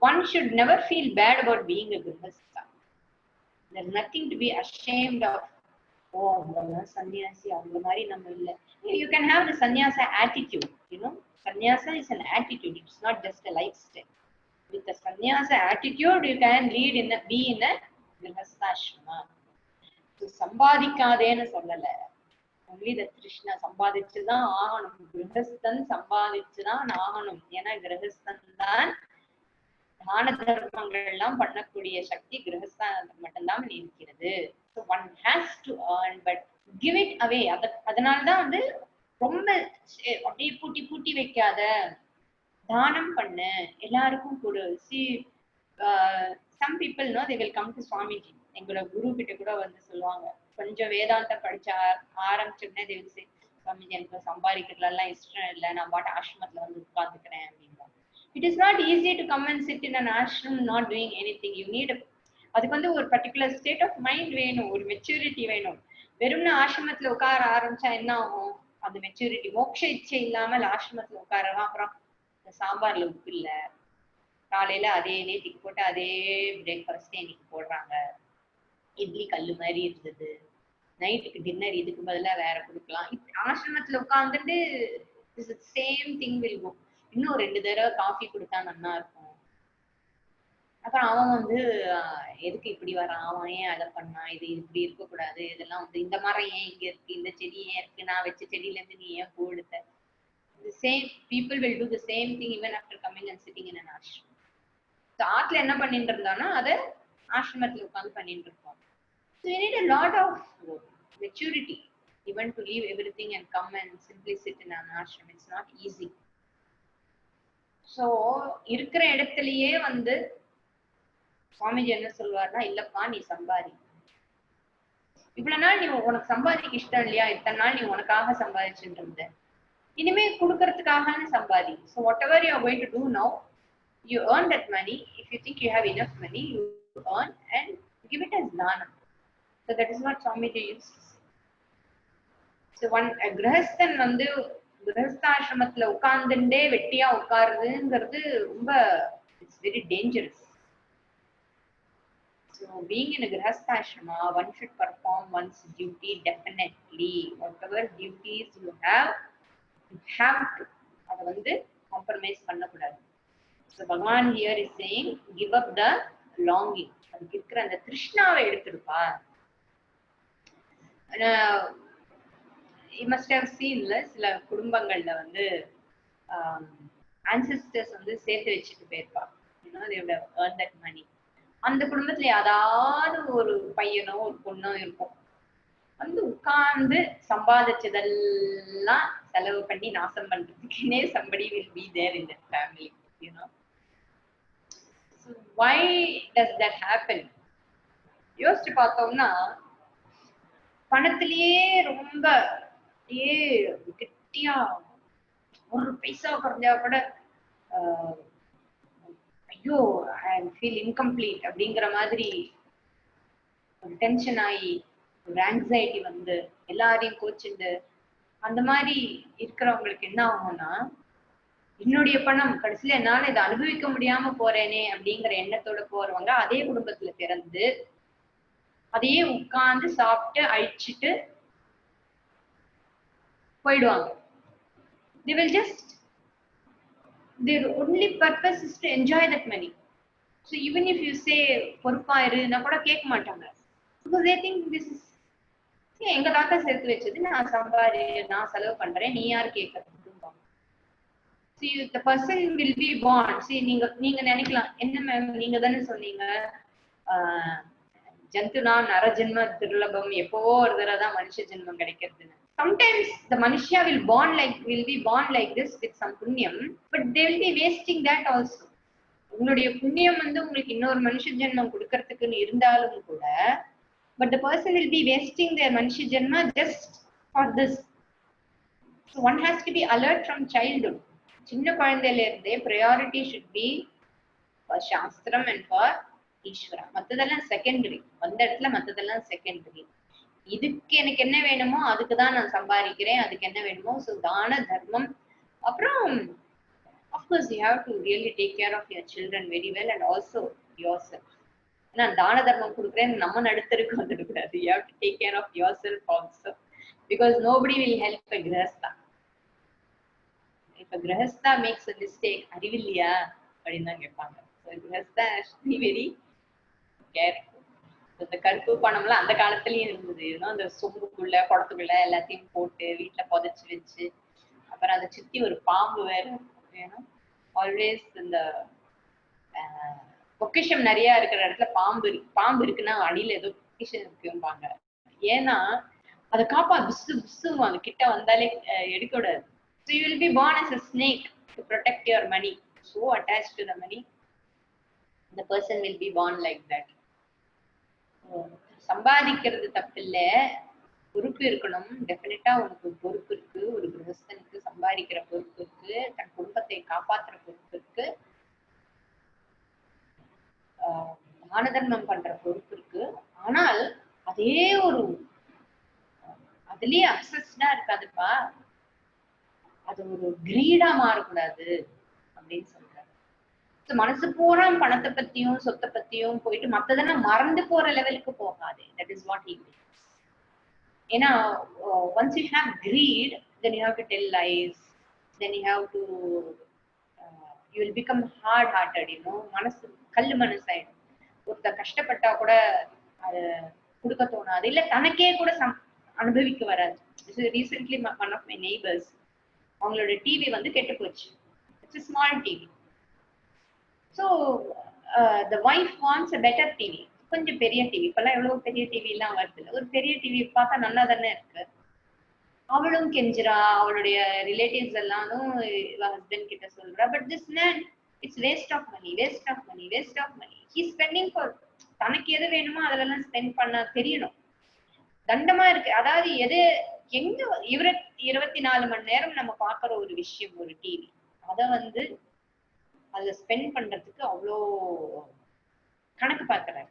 one should never feel bad about being a grihastha. There's nothing to be ashamed of. Oh, sannyasi avanga mari nama illa. You can have the sannyasa attitude, you know. Sannyasa is an attitude, it's not just a lifestyle. With the sannyasa attitude you can be in a grihastha ashrama. சம்பாதிக்காதேன்னு சொல்லல, only the trishna, சம்பாதிச்சுதான் ஆகணும். கிரகஸ்தன் சம்பாதிச்சுதான் ஆகணும். ஏன்னா கிரகஸ்தன் தான் தான தர்மங்கள் எல்லாம் பண்ணக்கூடிய சக்தி கிரகஸ்தான் மட்டும்தான் இருக்கிறது. So one has to earn, but give it away. அதனாலதான் வந்து ரொம்ப அப்படியே பூட்டி பூட்டி வைக்காத, தானம் பண்ணு, எல்லாருக்கும் கொடு. See some people know they will come to Swamiji. எங்களோட குரு கிட்ட கூட வந்து சொல்லுவாங்க, கொஞ்சம் வேதாந்தம் படிச்சா ஆரம்பிச்சோடனே தே வில் சே, சுவாமிஜி எனக்கு சம்பாதிக்கிறதுலாம் இஷ்டம் இல்லை, நான் பாட்டு ஆசிரமத்துல வந்து உட்கார்ந்துக்கிறேன் அப்படின்னா. It is not easy to come and sit in an ashram not doing anything. You need, அதுக்கு வந்து ஒரு பர்டிகுலர் ஸ்டேட் ஆஃப் மைண்ட் வேணும், ஒரு மெச்சூரிட்டி வேணும். வெறும்னு ஆசிரமத்துல உட்கார ஆரம்பிச்சா என்ன ஆகும்? அந்த மெச்சூரிட்டி, மோட்ச இச்சை இல்லாமல் ஆசிரமத்துல உட்காரலாம். அப்புறம் சாம்பார்ல உப்பு இல்ல, காலையில அதே நேத்திக்கு போட்டு அதே பிரேக்ஃபாஸ்ட் இன்னைக்கு போடுறாங்க, இட்லி கல்லு மாதிரி இருந்தது, நைட்டுக்கு டின்னர் இதுக்கு பதிலா வேற கொடுக்கலாம். ஆசிரமத்துல உட்கார்ந்துட்டு சேம் திங் வில் கோ. இன்னும் 2 தடவை காஃபி கொடுத்தா நல்லா இருக்கும். அப்புறம் அவன் வந்து எதுக்கு இப்படி வரான், அவன் ஏன் அதை பண்ணான், இது இப்படி இருக்கக்கூடாது, இதெல்லாம் வந்து இந்த மரம் ஏன் இங்க இருக்கு, இந்த செடி ஏன் இருக்கு, நான் வச்ச செடியில இருந்து நீ ஏன் பூ எடுத்த. The same people will do the same thing even after coming and sitting in an ashram. So ஆத்துல என்ன பண்ணிட்டு இருந்தானோ அதை ஆசிரமத்துல உட்கார்ந்து பண்ணிட்டு இருப்போம். So you need a lot of maturity even to leave everything and come and simply sit in an ashram. It's not easy. So இருக்கிற இடத்துலயே வந்து சுவாமிஜி என்ன சொல்வார்னா, இல்லப்பா நீ சம்பாதி. இவ்வளவு நாள் நீ உனக்கு சம்பாதிக்க இஷ்டம் இல்லையா, இத்தனை நாள் நீ உனக்காக சம்பாதிச்சுட்டு இருந்த, இனிமே கொடுக்கறதுக்காக சம்பாதி. So whatever you are going to do now, you earn that money. If you think you have enough money, you earn and give it as dana. So that is what Swamiji used to say. So one grahasthan வந்து கிரகஸ்தாசிரமத்துல உட்கார்ந்துட்டே வெட்டியா உட்காருதுங்கிறது ரொம்ப, it's very dangerous. So being in a grahastha-ashrama, one should perform one's duty definitely. Whatever duties you have to. அதை வந்து compromise பண்ணக்கூடாது. So Bhagavan here is saying, give up the longing. அதுக்கு இருக்கிற அந்த திருஷ்ணாவை எடுத்துடுப்பா. You must have seen சில குடும்பங்கள்ல வந்து ancestors வந்து சேர்த்து வச்சுட்டு போயிருப்பா. You know, they would have earned that money. அந்த குடும்பத்துல யாராவது ஒரு பையனோ ஒரு பொண்ணோ இருக்கும், வந்து உட்கார்ந்து சம்பாதிச்சதெல்லாம் செலவு பண்ணி நாசம் பண்றதுக்குன்னே somebody will be there in that family, you know. So why does that happen? யோசிச்சு பார்த்தோம்னா, பணத்திலேயே ரொம்ப கெட்டியா ஒரு பைசா குறைஞ்சா கூட ஐயோ ஐ ஃபீல் இன்கம்ப்ளீட் அப்படிங்கிற மாதிரி ஒரு டென்ஷன் ஆகி, ஒரு ஆங்ஸைட்டி வந்து எல்லாரையும் கோச்சுண்டு அந்த மாதிரி இருக்கிறவங்களுக்கு என்ன ஆகும்னா, என்னுடைய பணம் கடைசியில என்னால இதை அனுபவிக்க முடியாம போறேனே அப்படிங்கிற எண்ணத்தோட போறவங்க அதே குடும்பத்துல பிறந்து அதையே உட்கார்ந்து சாப்பிட்டு அழிச்சிட்டு போயிடுவாங்க. They will just, their only purpose is to enjoy that money. So even if you say பொறுப்பா இருன்னா கூட கேட்க மாட்டாங்க. Because they think this is, எங்க தாத்தா சேர்த்து வச்சது, நான் செலவு பண்றேன், நீ யாரு கேட்கறது. See, the person will be born. See, நீங்க நினைக்கலாம், என்ன மேம் நீங்க தானே சொன்னீங்க ஜந்துனா நரஜென்ம துர்லபம், எப்பவோ ஒரு தடவை தான் மனுஷ ஜென்மம் கிடைக்கிறதுன்னு. Sometimes the manushya will be born like this with some punyam, but they will be wasting that also. உங்களுடைய புண்ணியம் வந்து உங்களுக்கு இன்னொரு மனுஷ ஜென்மம் கொடுக்கறதுக்குன்னு இருந்தாலும் கூட, but the person will be wasting their manushya janma just for this. So one has to be alert from childhood. சின்ன குழந்தையில இருந்தே priority should be for shastram and for ஈஸ்வரா. மத்ததெல்லாம் செகண்டரி. வந்த இடத்துல மத்ததெல்லாம் செகண்டரி. இதுக்கு எனக்கு என்ன வேணுமோ அதுக்குதான் நான் சம்பாதிக்கிறேன், அதுக்கு என்ன வேணுமோ. ஸோ தான தர்மம். அப்புறம் of course you have to really take care of your சில்ட்ரன் வெரி வெல் அண்ட் ஆல்சோ யுவர் செல்ஃப். ஏன்னா தான தர்மம் கொடுக்குறேன்னு நம்ம நடுத்தருக்கு வந்துடக்கூடாது. You have to take care of your self also, because nobody will help a grihastha. இப்ப கிரஹஸ்தா மேக்ஸ் அ மிஸ்டேக், அறிவில்லையா அப்படின்னு தான் கேட்பாங்க. Grihastha be very careful. இந்த கருப்பு பணம்லாம் அந்த காலத்துலயும் இருந்தது. அந்த சொம்புக்குள்ள குடத்துக்குள்ள எல்லாத்தையும் போட்டு வீட்டுல புதைச்சு வச்சு, அப்புறம் அதை சுத்தி ஒரு பாம்பு வேற. ஆல்வேஸ் இந்த பொக்கிஷம் நிறைய இருக்கிற இடத்துல பாம்பு இருக்குன்னா அடியில ஏதோ பொக்கிஷம் இருக்கும்பாங்க. ஏன்னா அதை காப்பா புசு புசுமா அது கிட்ட வந்தாலே எடுக்க விடாது. So you will be born as a snake to protect your money. So attached to the money, the person will be born like that. சம்பாதிக்கிறது தப்பில்ல, பொறுப்பு இருக்கணும். டெஃபினட்டா உனக்கு பொறுப்பு இருக்கு. ஒரு கிரகஸ்தனுக்கு சம்பாதிக்கிற பொறுப்பு இருக்கு, தன் குடும்பத்தை காப்பாற்றுற பொறுப்பு இருக்கு, தான தர்மம் பண்ற பொறுப்பு இருக்கு. ஆனால் அதே ஒரு அதுலயே அப்சஸ்டா இருக்காதுப்பா, அது ஒரு கிரீடா மாறக்கூடாது அப்படின்னு சொல்றாரு. மனசு பூரா பணத்தை பத்தியும் சொத்தை பத்தியும் போயிட்டு மத்ததெல்லாம் மறந்து போற லெவலுக்கு போகாது. That is what he means. ஏன்னா once you have create, then you have to tell lies, then you have to you will become hard hearted. மனசு கல்லு மனசாயிடும். ஒருத்தர் கஷ்டப்பட்டா கூட அது கொடுக்க தோணாது, இல்ல தனக்கே கூட அனுபவிக்க வராது. Recently one of my neighbours, அவங்களோட டிவி வந்து கெட்டு போச்சு. It's small TV. So the wife wants a better TV, கொஞ்சம் பெரிய டிவி. இப்பெல்லாம் எவ்வளவு பெரிய டிவி எல்லாம் வருது, ஒரு பெரிய டிவி பார்த்தா நல்லா தானே இருக்கு. அவளும் கெஞ்சிரா, அவளுடைய ரிலேட்டிவ்ஸ் எல்லாரும் ஹஸ்பண்ட் கிட்ட சொல்றா, but this man it's waste of money, waste of money, waste of money. He spending for, தனக்கு எது வேணுமோ அதெல்லாம் ஸ்பெண்ட் பண்ண தெரியணும். தண்டமா இருக்கு. அதாவது எது எங்க 24 மணி நேரம் நம்ம பாக்குற ஒரு விஷயம், ஒரு டிவி, அத வந்து அதுல ஸ்பெண்ட் பண்றதுக்கு அவ்வளோ கணக்கு பாக்குறாரு.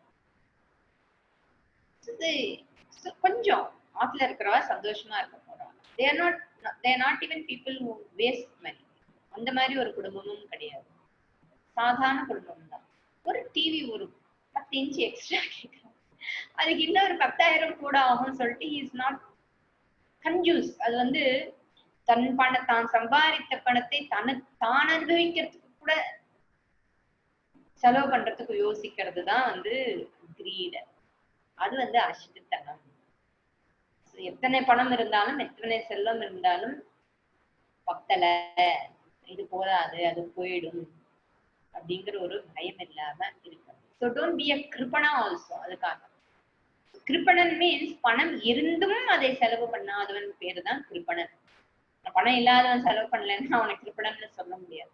கொஞ்சம் ஆத்துல இருக்கிறவா சந்தோஷமா இருக்க போறாங்க. they are not even people who waste money. அந்த மாதிரி ஒரு குடும்பமும் கிடையாது, சாதாரண குடும்பம் தான். ஒரு டிவி ஒரு 10 இன்ச் எக்ஸ்ட்ரா கேட்கறாங்க, அதுக்கு இன்னொரு 10,000 கூட ஆகும்னு சொல்லிட்டு he is not கன்ஜூஸ். அது வந்து தான் சம்பாதித்த பணத்தை தான் அனுபவிக்கிறதுக்கு கூட செலவு பண்றதுக்கு யோசிக்கிறது தான் வந்து கிரீட். அது வந்து அசித்தனம். எத்தனை பணம் இருந்தாலும், எத்தனை செல்வம் இருந்தாலும் பத்தல, இது போதாது, அது போயிடும் அப்படிங்கிற ஒரு பயம் இல்லாம இருக்கு. So don't be a kripana also. அதுக்காக கிருப்பணன் மீன்ஸ் பணம் இருந்தும் அதை செலவு பண்ணாதவன் பேரு தான் கிருப்பணன். பணம் இல்லாதவன் செலவு பண்ணலன்னா அவனை கிருப்பணன்னு சொல்ல முடியாது.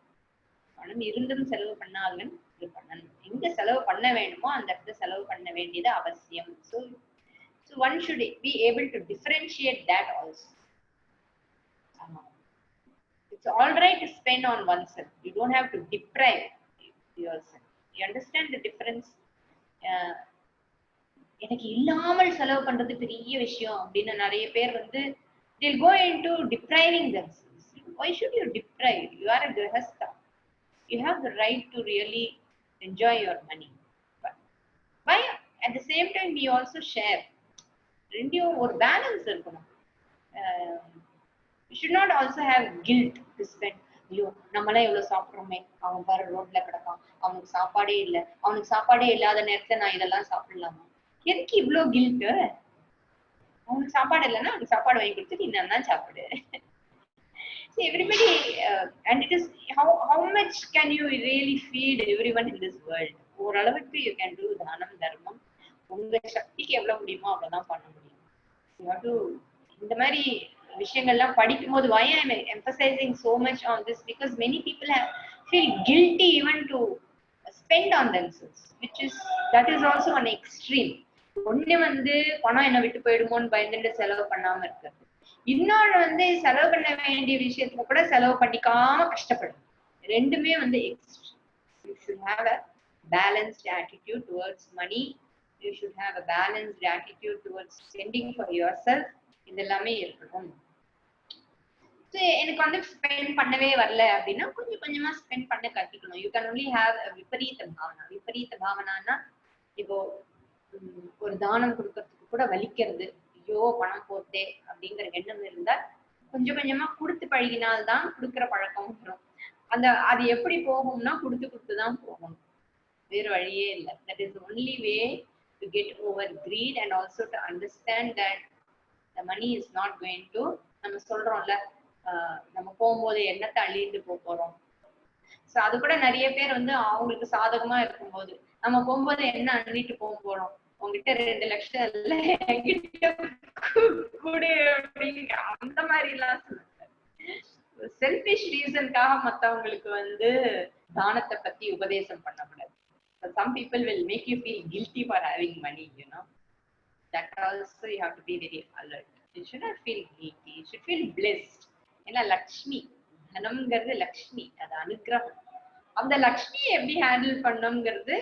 பணம் இருந்தும் செலவு பண்ணாதவன் கிருப்பணன். எங்க செலவு பண்ண வேணுமோ அந்த இடத்துல செலவு பண்ண வேண்டியது அவசியம். So one should be able to differentiate that also. It's all right to spend on oneself. You don't have to deprive yourself. You understand the difference? எனக்கு இல்லாமல் செலவு பண்றது பெரிய விஷயம் அப்படின்னு நிறைய பேர் வந்து they'll go into depriving themselves. Why should you deprive? You are a grihastha. You have the right to really enjoy your money. But why at the same time we also share. ரெண்டும் ஒரு balance இருக்கணும். You should not also have guilt to spend. ஐயோ நம்மளாம் எவ்வளவு சாப்பிடுறோமே, அவன் பாரு ரோட்ல கிடக்கான், அவனுக்கு சாப்பாடே இல்லை, அவனுக்கு சாப்பாடே இல்லாத நேரத்துல நான் இதெல்லாம் சாப்பிடலாமா? எதுக்கு இவ்வளவு கில்ட்? அவனுக்கு சாப்பாடு இல்லைன்னா அவனுக்கு சாப்பாடு வாங்கி கொடுத்து நீ நல்லா சாப்பிடு. Everybody and it is how much can you really feed everyone in this world? ஓரளவுக்கு you can do தானம் தர்மம். உங்க சக்திக்கு எவ்வளவு முடியுமோ அவ்வளவுதான் பண்ண முடியும். You have to இந்த மாதிரி விஷயங்கள்லாம் படிக்கும் போது why I am emphasizing so much on this, because many people feel guilty even to spend on themselves, that is also an extreme. ஒண்ணு வந்து பணம் என்ன விட்டு போயிடுமோன்னு பயந்துட்டு செலவு பண்ணாம இருக்கு. இன்னொன்னு வந்து செலவு பண்ண வேண்டிய விஷயத்துல கூட செலவு பண்ணிக்காம கஷ்டப்படும். ரெண்டுமே வந்து extreme. You should have a balanced attitude towards money. You should have a balanced attitude towards spending for yourself. இதெல்லாமே இருக்கணும். எனக்கு வந்து ஸ்பெண்ட் பண்ணவே வரல அப்படின்னா கொஞ்சம் கொஞ்சமா ஸ்பெண்ட் பண்ண கத்துக்கணும். யூ கேன் ஒன்லி ஹேவ் விபரீத பாவனா. விபரீத பாவனான்னா இப்போ ஒரு தானம் கொடுக்கறதுக்கு கூட வலிக்கிறது, ஐயோ பணம் போட்டே அப்படிங்கிற எண்ணம் இருந்தா கொஞ்சம் கொஞ்சமா கொடுத்து பழகினால்தான் கொடுக்குற பழக்கம் வரும். அது எப்படி போகும்னா கொடுத்து கொடுத்துதான் போகணும், வேறு வழியே இல்லை. That is only way to get over greed and also to understand that the money is not going to, நம்ம சொல்றோம்ல நம்ம போகும்போது எண்ணத்தை அள்ளிட்டு போறோம். சோ அது கூட நிறைய பேர் வந்து அவங்களுக்கு சாதகமா இருக்கும்போது நம்ம போகும்போது என்ன அள்ளிட்டு போறோம், உங்ககிட்ட 2 லட்சம் இல்ல என்கிட்ட கூட அப்படிங்க அந்த மாதிரி எல்லாம் செல்ஃபிஷ் ரீசனுக்காக மத்தவங்களுக்கு வந்து தானத்தை பத்தி உபதேசம் பண்ணக்கூடாது. Some people will make you feel guilty for having money, you know. That also you have to be very alert. You should not feel guilty. You should feel blessed. ஏன்னா லக்ஷ்மி, தனம்ங்கிறது லக்ஷ்மி, அது அனுகிரகம். அந்த லக்ஷ்மியை எப்படி ஹேண்டில் பண்ணணுங்கிறது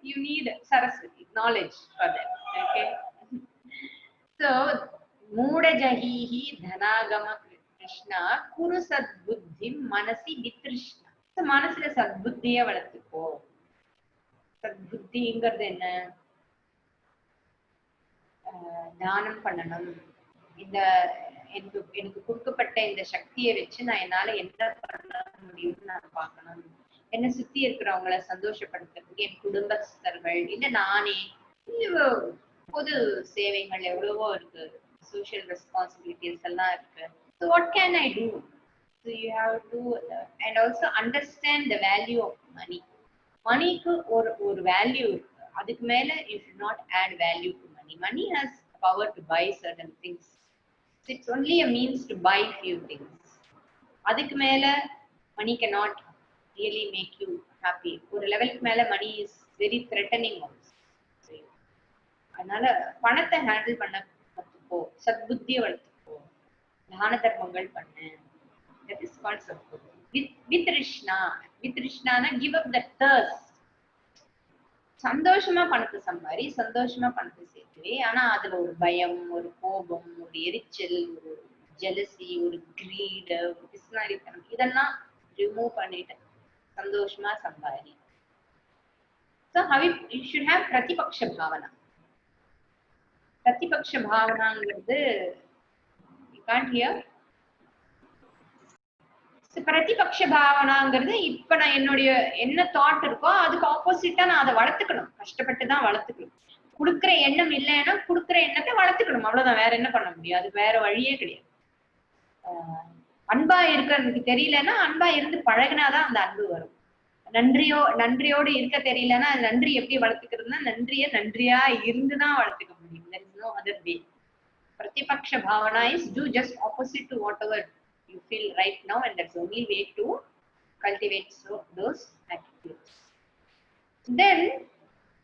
you need Saraswati knowledge for that. Okay. So மூடஜஹீஹி தனாகம Krishna குரு சத்புத்தி மனசி வித்ருஷ்ணா. மனசுல சத்புத்திய வளர்த்துக்கோ. சத்புத்திங்கிறது என்ன? தானம் பண்ணணும். இந்த எனக்கு கொடுக்கப்பட்ட இந்த சக்தியை வச்சு நான் என்னால என்ன பண்ண முடியும்னு நான் பார்க்கணும். என்னை சுத்தி இருக்கிறவங்களை சந்தோஷப்படுத்துறதுக்கு என் குடும்பஸ்தர்கள் இல்ல நானே பொது சேவைகள் எவ்வளவோ இருக்கு, சோஷியல் ரெஸ்பான்சிபிலிட்டிஸ் எல்லாம் இருக்கு. So what can I do? So you have to and also understand the value of money. மணிக்கு ஒரு வேல்யூ இருக்கு. அதுக்கு மேல you should not add value to money. Money has power to buy certain things. It's only a means to buy few things. அதுக்கு மேல money cannot really make you happy. ஒரு லெவலுக்கு மேல money is very threatening also. அதனால பணத்தை handle பண்ண கத்துக்கோ, சத்புத்தியை வளர்த்துக்கோ, தான தர்மங்கள் பண்ணு. That is called சத்புத்தி. வித்ருஷ்ணா, வித்ருஷ்ணானா give up the thirst. சந்தோஷமா பணத்தை சம்பாரி, சந்தோஷமா பணத்தை சேர்த்துவே. ஆனா அதுல ஒரு பயம், ஒரு கோபம், ஒரு எரிச்சல், ஒரு ஜெலசி, ஒரு கிரீட், ஒரு பிஸ்னாரித்தனம் இதெல்லாம் ரிமூவ் பண்ணிட்டு சந்தோஷமா சம்பாரி. So how you should have பிரதிபக்ஷ Bhavana. பிரதிபக்ஷ பாவனாங்கிறது you can't hear. பிரதிபக்ஷ பாவனாங்கிறது இப்ப நான் என்னுடைய என்ன தாட் இருக்கோ அதுக்கு ஆப்போசிட்டா நான் அதை வளர்த்துக்கணும். கஷ்டப்பட்டுதான் வளர்த்துக்கணும். குடுக்குற எண்ணம் இல்லைன்னா குடுக்குற எண்ணத்தை வளர்த்துக்கணும். அவ்வளவுதான், வேற என்ன பண்ண முடியும்? அது வேற வழியே கிடையாது. அன்பா இருக்கிறதுக்கு தெரியலன்னா அன்பா இருந்து பழகினாதான் அந்த அன்பு வரும். நன்றியோடு இருக்க தெரியலன்னா அது நன்றி எப்படி வளர்த்துக்கிறதுனா நன்றியா இருந்துதான் வளர்த்துக்க முடியும். There is no other way. பிரதிபக்ஷ Bhavana is do just opposite to whatever you feel right now, and that's the only way to cultivate those attitudes. Then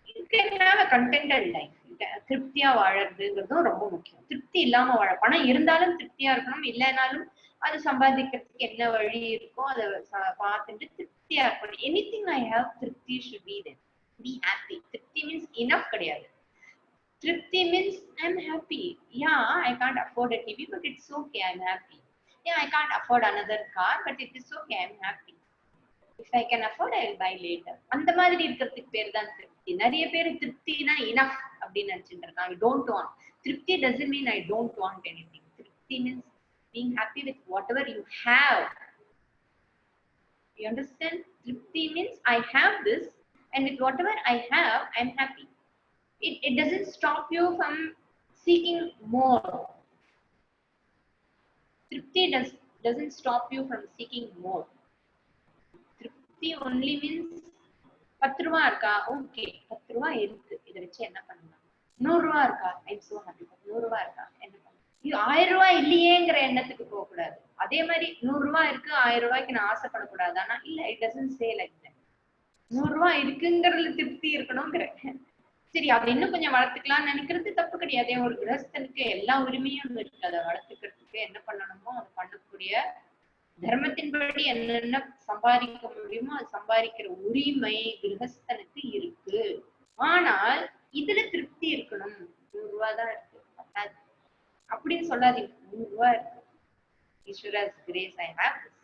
you can have a contented life. திருப்தியா வாழறதுங்கிறதும் ரொம்ப முக்கியம். திருப்தி இல்லாம வாழ, பணம் இருந்தாலும் திருப்தியா இருக்கணும், இல்லைனாலும் அது சம்பாதிக்கிறதுக்கு என்ன வழி இருக்கோ அதை பார்த்துட்டு திருப்தியா இருக்கணும். anything I have, திருப்தி should be there. Be happy. திருப்தி means enough கிடையாது. திருப்தி means I'm happy. Yeah, I can't afford a TV, but it's okay, I'm happy. Yeah, I can't afford another car, but it is okay, I'm happy. If I can afford, I will buy later. அந்த மாதிரி இருக்கிறதுக்கு பேர் தான் திருப்தி. நிறைய பேர் திருப்தினா enough அப்படின்னு நினைச்சிட்டு இருக்காங்க. don't want. திருப்தி doesn't mean I don't want anything. திருப்தி means being happy with whatever you have. You understand? திருப்தி means I have this, and with whatever I have, I'm happy. It doesn't stop you from seeking more. Tripti doesn't stop you from seeking more. Tripti only means 10 ரூபாய் இருக்கா, okay 10 ரூபாய் இருக்கு, இதை வச்சு என்ன பண்ணலாம். 100 ரூபாய் இருக்கா, ஐம் சோ ஹாப்பி. 100 ரூபாய் இருக்கா, என்ன பண்ணலாம். 1000 ரூபாய் இல்லையேங்கிற எண்ணத்துக்கு போக கூடாது. அதே மாதிரி 100 ரூபாய் இருக்கு, 1000 ரூபாய்க்கு நான் ஆசைப்படக்கூடாது. ஆனா இல்ல, it doesn't say like that. 100 ரூபாய் இருக்குங்கிறதுல திருப்தி இருக்கணுங்கிற. சரி, அதை இன்னும் கொஞ்சம் வளர்த்துக்கலாம்னு நினைக்கிறது தப்பு கிடையாது. ஒரு கிரகஸ்தனுக்கு எல்லா உரிமையும் இருக்கு. அதை வளர்த்துக்கிறதுக்கு என்ன பண்ணணுமோ அதை பண்ணக்கூடிய தர்மத்தின்படி என்னென்ன சம்பாதிக்க முடியுமோ அது சம்பாதிக்கிற உரிமை கிரகஸ்தனுக்கு இருக்கு. ஆனால் இதுல திருப்தி இருக்கணும். 100 ரூபாய் தான் இருக்கு, பத்தாது அப்படின்னு சொல்லாதீங்க. 100 ரூபாய் இருக்கு. ஈஸ்வரா's grace, I have this.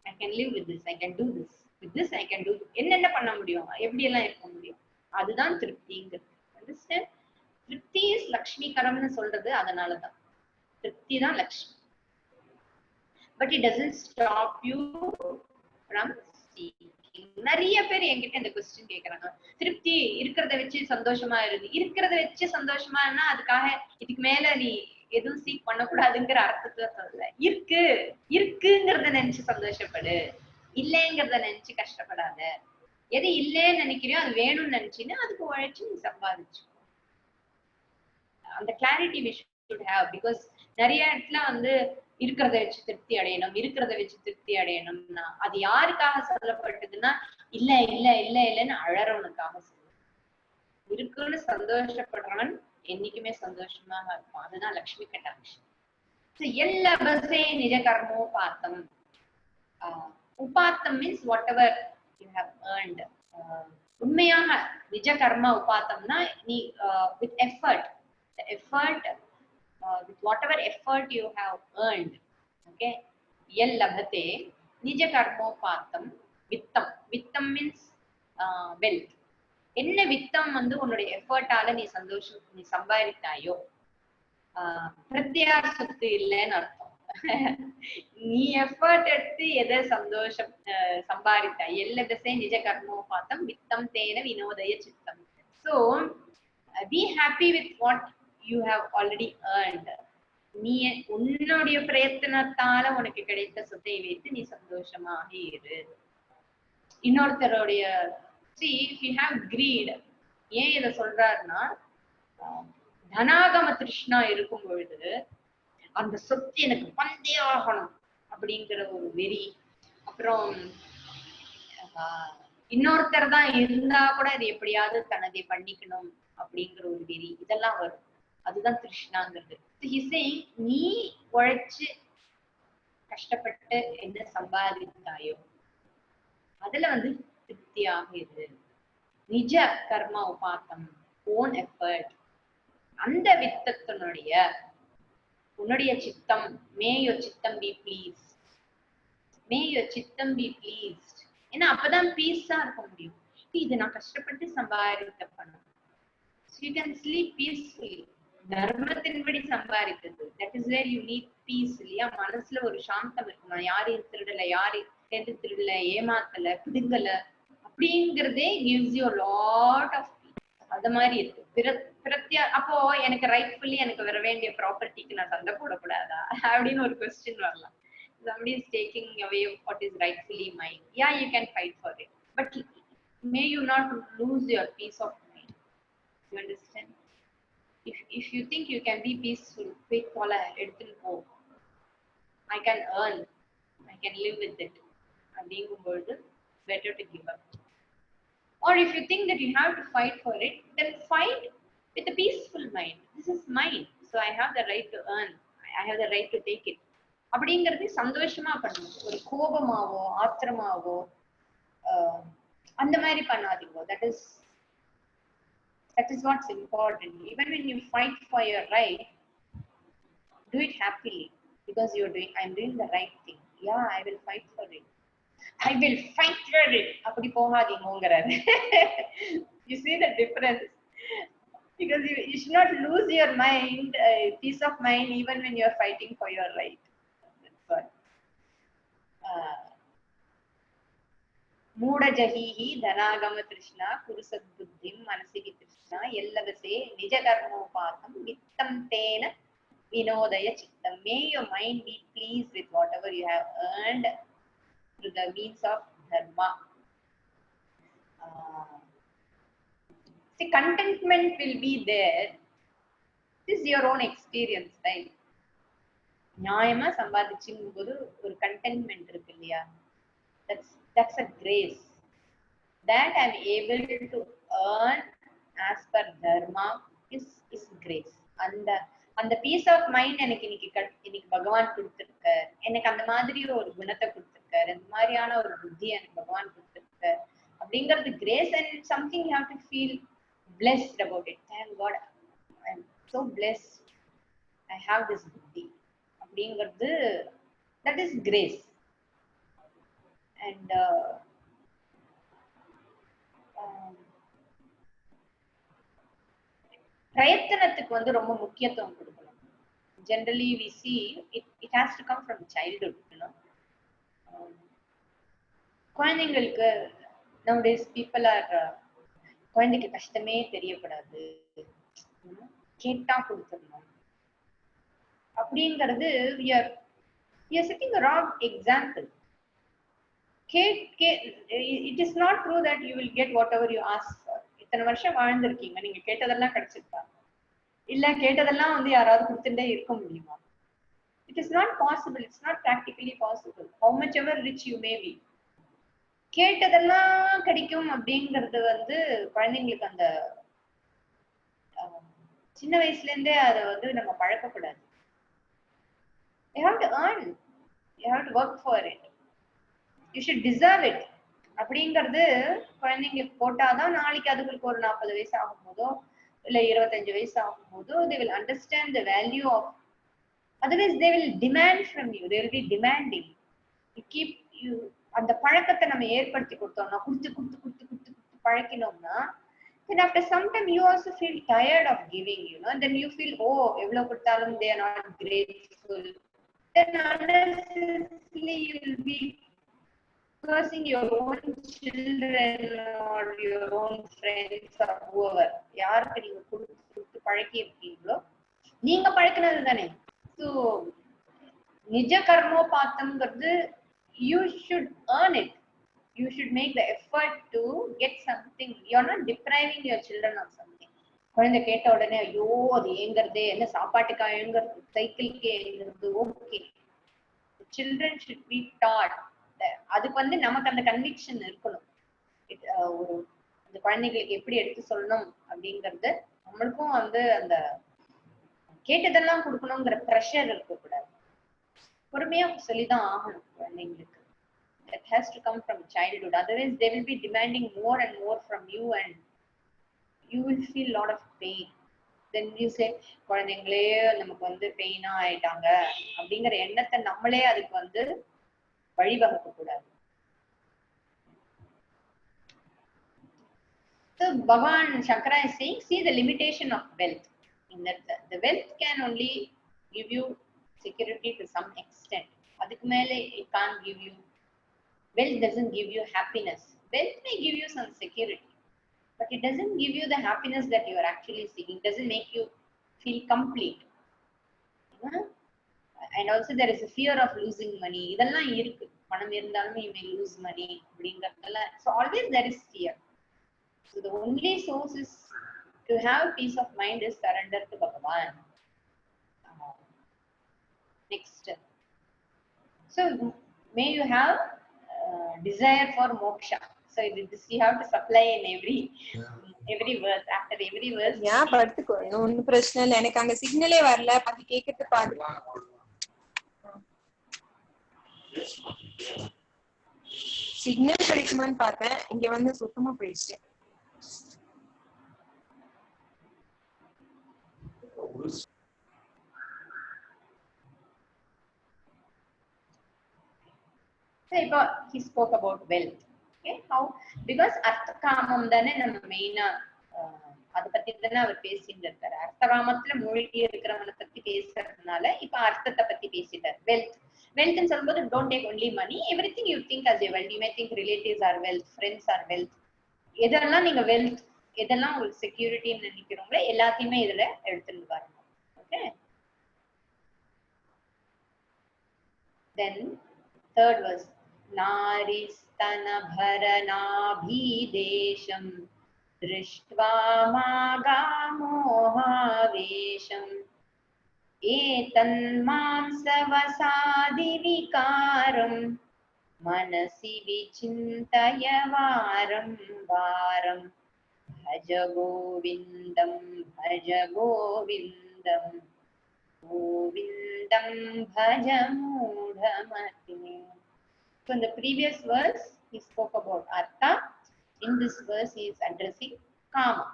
I can live with this. I can do this. With this I can do this. என்னென்ன பண்ண முடியும், எப்படி எல்லாம் இருக்க முடியும், அதுதான் திருப்திங்கிறது. அண்டர்ஸ்டாண்ட்? திருப்தி இஸ் லக்ஷ்மி கரம்னு சொல்றது அதனாலதான். திருப்தி தான் Lakshmi. But it doesn't stop you from seeking. நிறைய பேர் என்கிட்ட இந்த கொஸ்டின் கேக்குறாங்க. திருப்தி இருக்கிறத வச்சு சந்தோஷமா இருக்கு. இருக்கிறத வச்சு சந்தோஷமானா அதுக்காக இதுக்கு மேல நீ எதுவும் சீக் பண்ணக்கூடாதுங்கிற அர்த்தத்துல சொல்லல. இருக்குங்கிறத நினைச்சு சந்தோஷப்படு, இல்லைங்கிறத நினைச்சு கஷ்டப்படாத. எது இல்லைன்னு நினைக்கிறியோ அது வேணும்னு நினைச்சீன்னா அதுக்கு உழைச்சு நீ சம்பாதிச்சு. அந்த clarity we should have. Because நிறைய இடத்துல வந்து இருக்கிறத வச்சு திருப்தி அடையணும், இருக்கிறத வச்சு திருப்தி அடையணும்னா அது யாருக்காக சொல்லப்பட்டதுன்னா இல்ல இல்ல இல்ல இல்லைன்னு அழறவனுக்காக சொல்ல. இருக்குன்னு சந்தோஷப்படுறவன் என்னைக்குமே சந்தோஷமாக இருப்பான். அதுதான் லக்ஷ்மி கட்டாட்சம். எல்லபசே நிஜ கர்மோபாத்தம். உபாத்தம் means whatever you have earned. உண்மையாக நிஜ கர்ம உபாத்தம்னா நீ with effort, the effort, with whatever effort you have earned, okay, yellabhate nija karmopatham vittam. Vittam means wealth. என்ன வித்தம் வந்து உன்னுடைய எஃபர்ட்டால நீ சந்தோஷம் நீ சம்பாதித்தாயோ, பிரத்யார் சொத்து இல்லைன்னு அர்த்தம். நீ எஃபர்ட் எடுத்து எதை சந்தோஷம் சம்பாதித்தாய். எல்லதசே நிஜ கர்மோபாத்தம் வித்தம் தேன வினோதய சித்தம். So be happy with what you have already earned. நீ உன்னுடைய பிரயத்தனத்தால உனக்கு கிடைத்த சொத்தை வைத்து நீ சந்தோஷமாக இரு. இன்னொருத்தருடைய see if you have greed, ஏன் இதை சொல்றாருன்னா தனாகம திருஷ்ணா இருக்கும் பொழுது அந்த சொத்து எனக்கு வந்தே ஆகணும் அப்படிங்கிற ஒரு வெறி, அப்புறம் இன்னொருத்தர் தான் இருந்தா கூட அது எப்படியாவது தனதை பண்ணிக்கணும் அப்படிங்கிற ஒரு வெறி, இதெல்லாம் வரும். அதுதான் திருஷ்ணாங்கிறது. நீ உழைச்சு கஷ்டப்பட்டு என்ன சம்பாதித்தாயோ அதுல வந்து திருப்தியாக இரு. நிஜ கர்ம உபாத்தம், ஓன் எஃபர்ட். அந்த வித்தத்தினுடைய உன்னுடைய சித்தம், மே யோர் சித்தம் பி ப்ளீஸ், மே யோர் சித்தம் பி ப்ளீஸ். ஏன்னா அப்பதான் பீஸா இருக்க முடியும். இது நான் கஷ்டப்பட்டு சம்பாதித்த பணம். You can sleep peacefully. தர்மத்தின்படி சம்பாதித்தது. That is where you need peace. இல்லையா? மனசுல ஒரு சாந்தம் இருக்கணும். யாரையும் திருடல, யாரையும் திருடல, ஏமாத்தல, பிடுங்கல அப்படிங்கிறதே gives you a lot of peace. அது மாதிரி இருக்கு. அப்போ எனக்கு ரைட்ஃபுல்லி எனக்கு வர வேண்டிய ப்ராப்பர்ட்டிக்கு நான் சண்டை போடக்கூடாதா அப்படின்னு ஒரு கொஸ்டின் வரலாம். Somebody is taking away what is rightfully mine. Yeah, you can fight for it, but may you not lose your peace of mind. You understand? If you think you can be peaceful, quick pola eduthu go. I can earn, I can live with it. Abingumbodhu better to give up. Or if you think that you have to fight for it, then fight with a peaceful mind. This is mine, so I have the right to earn, I have the right to take it. அப்படிங்கிறது சந்தோஷமா பண்ணணும். ஒரு கோபமாவோ ஆத்திரமாவோ அந்த மாதிரி பண்ணாதீங்க. that is what's important. Even when you fight for your right, do it happily, because I'm doing the right thing. Yeah, I will fight for it. I will fight for it. அப்படி போகாதீங்கங்கறாரு. You see the difference? Because you should not lose your mind, peace of mind, even when you are fighting for your right. That's what. மூடஜஹீஹி தனாகம திருஷ்ணா குருசத் புத்திம் மனசிகி திருஷ்ணா எல்லவசே நிஜ கர்மோபாத்தம் வித்தம் தேன வினோதய சித்தம். May your mind be pleased with whatever you have earned through the means of dharma. See, contentment will be there. This is your own experience, right? நியாயமா சம்பாதிச்சுங்கும் போது ஒரு contentment இருக்கு இல்லையா? That's a grace that I'm able to earn as per dharma is grace. அந்த piece of mind எனக்கு இன்னைக்கு பகவான் கொடுத்திருக்கார். எனக்கு அந்த மாதிரி ஒரு குணத்தை கொடுத்திருக்காரு, அந்த மாதிரியான ஒரு புத்தி எனக்கு பகவான் கொடுத்திருக்கார் அப்படிங்கிறது grace. And something you have to feel blessed about it. Thank God, I'm so blessed, I have this buddhi அப்படிங்கிறது, that is grace. And பிரயத்தனத்துக்கு வந்து ரொம்ப முக்கியத்துவம் கொடுக்கணும். Generally we see it has to come from childhood, you know. குழந்தைங்களுக்கு nowadays people are குழந்தைக்கு கஷ்டமே தெரியக்கூடாது, கேட்டா கொடுத்துடணும் அப்படிங்கிறது we are setting a wrong example. it is not true that you will get whatever you ask for. இத்தனை வருஷம் வாழ்ந்திருக்கீங்க, நீங்க கேட்டதெல்லாம் கிடைச்சிருக்கா? இல்ல கேட்டதெல்லாம் வந்து யாராவது கொடுத்துட்டே இருக்க முடியுமா? It is not possible. It's not practically possible. How much ever rich you may be. கேட்டதெல்லாம் கிடைக்கும் அப்படிங்கிறது வந்து குழந்தைங்களுக்கு அந்த சின்ன வயசுல இருந்தே அதை வந்து நம்ம பழக்கக்கூடாது. You have to earn. You have to work for it. You should deserve it. அப்படிங்கிறது குழந்தைங்களுக்கு போட்டாதான் நாளைக்கு அதுங்களுக்கு ஒரு 40 வயசு ஆகும் போதோ இல்ல 25 வயசு ஆகும் போதோ they will understand the value of. Otherwise they will demand from you. They will be demanding. You keep you அந்த பழக்கத்தை நம்ம ஏற்படுத்தி கொடுத்தோம்னா குடுத்து குடுத்து குடுத்து குடுத்து குடுத்து பழக்கினோம்னா then after some time you also feel tired of giving, you know, and then you feel, oh, எவ்வளவு கொடுத்தாலும் they are not grateful. Then unnecessarily you will be cursing your own children or your own friends or whoever. யாருக்கு நீங்க கொடுத்து பழக்கி இருக்கீங்களோ நீங்க பழக்கினது தானே. So நிஜ கர்மோபாத்தம்ங்கிறது you should earn it. You should make the effort to get something. You are not depriving your children of something. குழந்தை கேட்ட உடனே ஐயோ அது ஏங்குறது, என்ன சாப்பாட்டுக்கா ஏங்குறது, சைக்கிள்க்கு ஏங்குறது, okay. Children should be taught. அதுக்கு வந்து நமக்கு அந்த கன்விக்ஷன் இருக்கணும். ஒரு அந்த குழந்தைகளுக்கு எப்படி எடுத்து சொல்லணும் அப்படிங்கிறது நம்மளுக்கும் வந்து அந்த கேட்டதெல்லாம் கொடுக்கணுங்கிற ப்ரெஷர் இருக்கக்கூடாது. பொறுமையா சொல்லிதான் ஆகணும் குழந்தைங்களுக்கு. That has to come from childhood. Otherwise they will be demanding more and more from you and you will feel a lot of pain. Then you say குழந்தைங்களே நமக்கு வந்து பெயினா ஆயிட்டாங்க அப்படிங்கிற எண்ணத்தை நம்மளே அதுக்கு வந்து வழிவகுக்க கூடாது. So Bhagavan Shankara is saying, see the limitation of wealth. In that the wealth can only give you security to some extent. Adukku mele it can't give you. Wealth doesn't give you happiness. Wealth may give you some security, but it doesn't give you the happiness that you are actually seeking. It doesn't make you feel complete. And also there is a fear of losing money. Idella irukku. Panam irundhalum you may lose money அப்படிங்கறதெல்லாம். So always there is fear. So the only source is to have peace of mind is surrender to Bhagavan. Next. So may you have desire for moksha. So this you have to supply in every verse. After every verse. Yeah, படுத்துக்கோ. ஒன்னும் பிரச்சனை இல்ல. எனக்கு அங்க சிக்னலே வரல. பாதி கேக்குது பாதி. Signal கிடைக்குமான்னு பார்த்தேன். இங்க வந்து சுத்தமா போயிடுச்சு. So he spoke about wealth. Okay, how? Because அர்த்தகாமம் தானே நம்ம மெயினா அத பத்தி தானே அவர் பேசிட்டு இருக்காரு. அர்த்தகாமத்துல மூழ்கி இருக்கிறவனை பத்தி பேசுறதுனால இப்ப அர்த்தத்தை பத்தி பேசிட்டார். வெல்த் ன்னு சொல்லும்போது don't take only money. Everything you think as a wealth. You may think relatives are wealth, friends are wealth. எதெல்லாம் நீங்க wealth, எதெல்லாம் உங்களுக்கு செக்யூரிட்டின்னு நினைக்கிறோங்களோ எல்லாத்தையுமே இதுல எடுத்துட்டு வரணும். Okay. Then third verse. नारीस्तनभरनाभिदेशं दृष्ट्वा मागामोहावेशम् एतन्मांसवसादिविकारं मनसि विचिन्तय वारं वारं भज गोविन्दं गोविन्दं भज मूढमते. So in the previous verse, he spoke about Artha. In this verse, he is addressing Kama.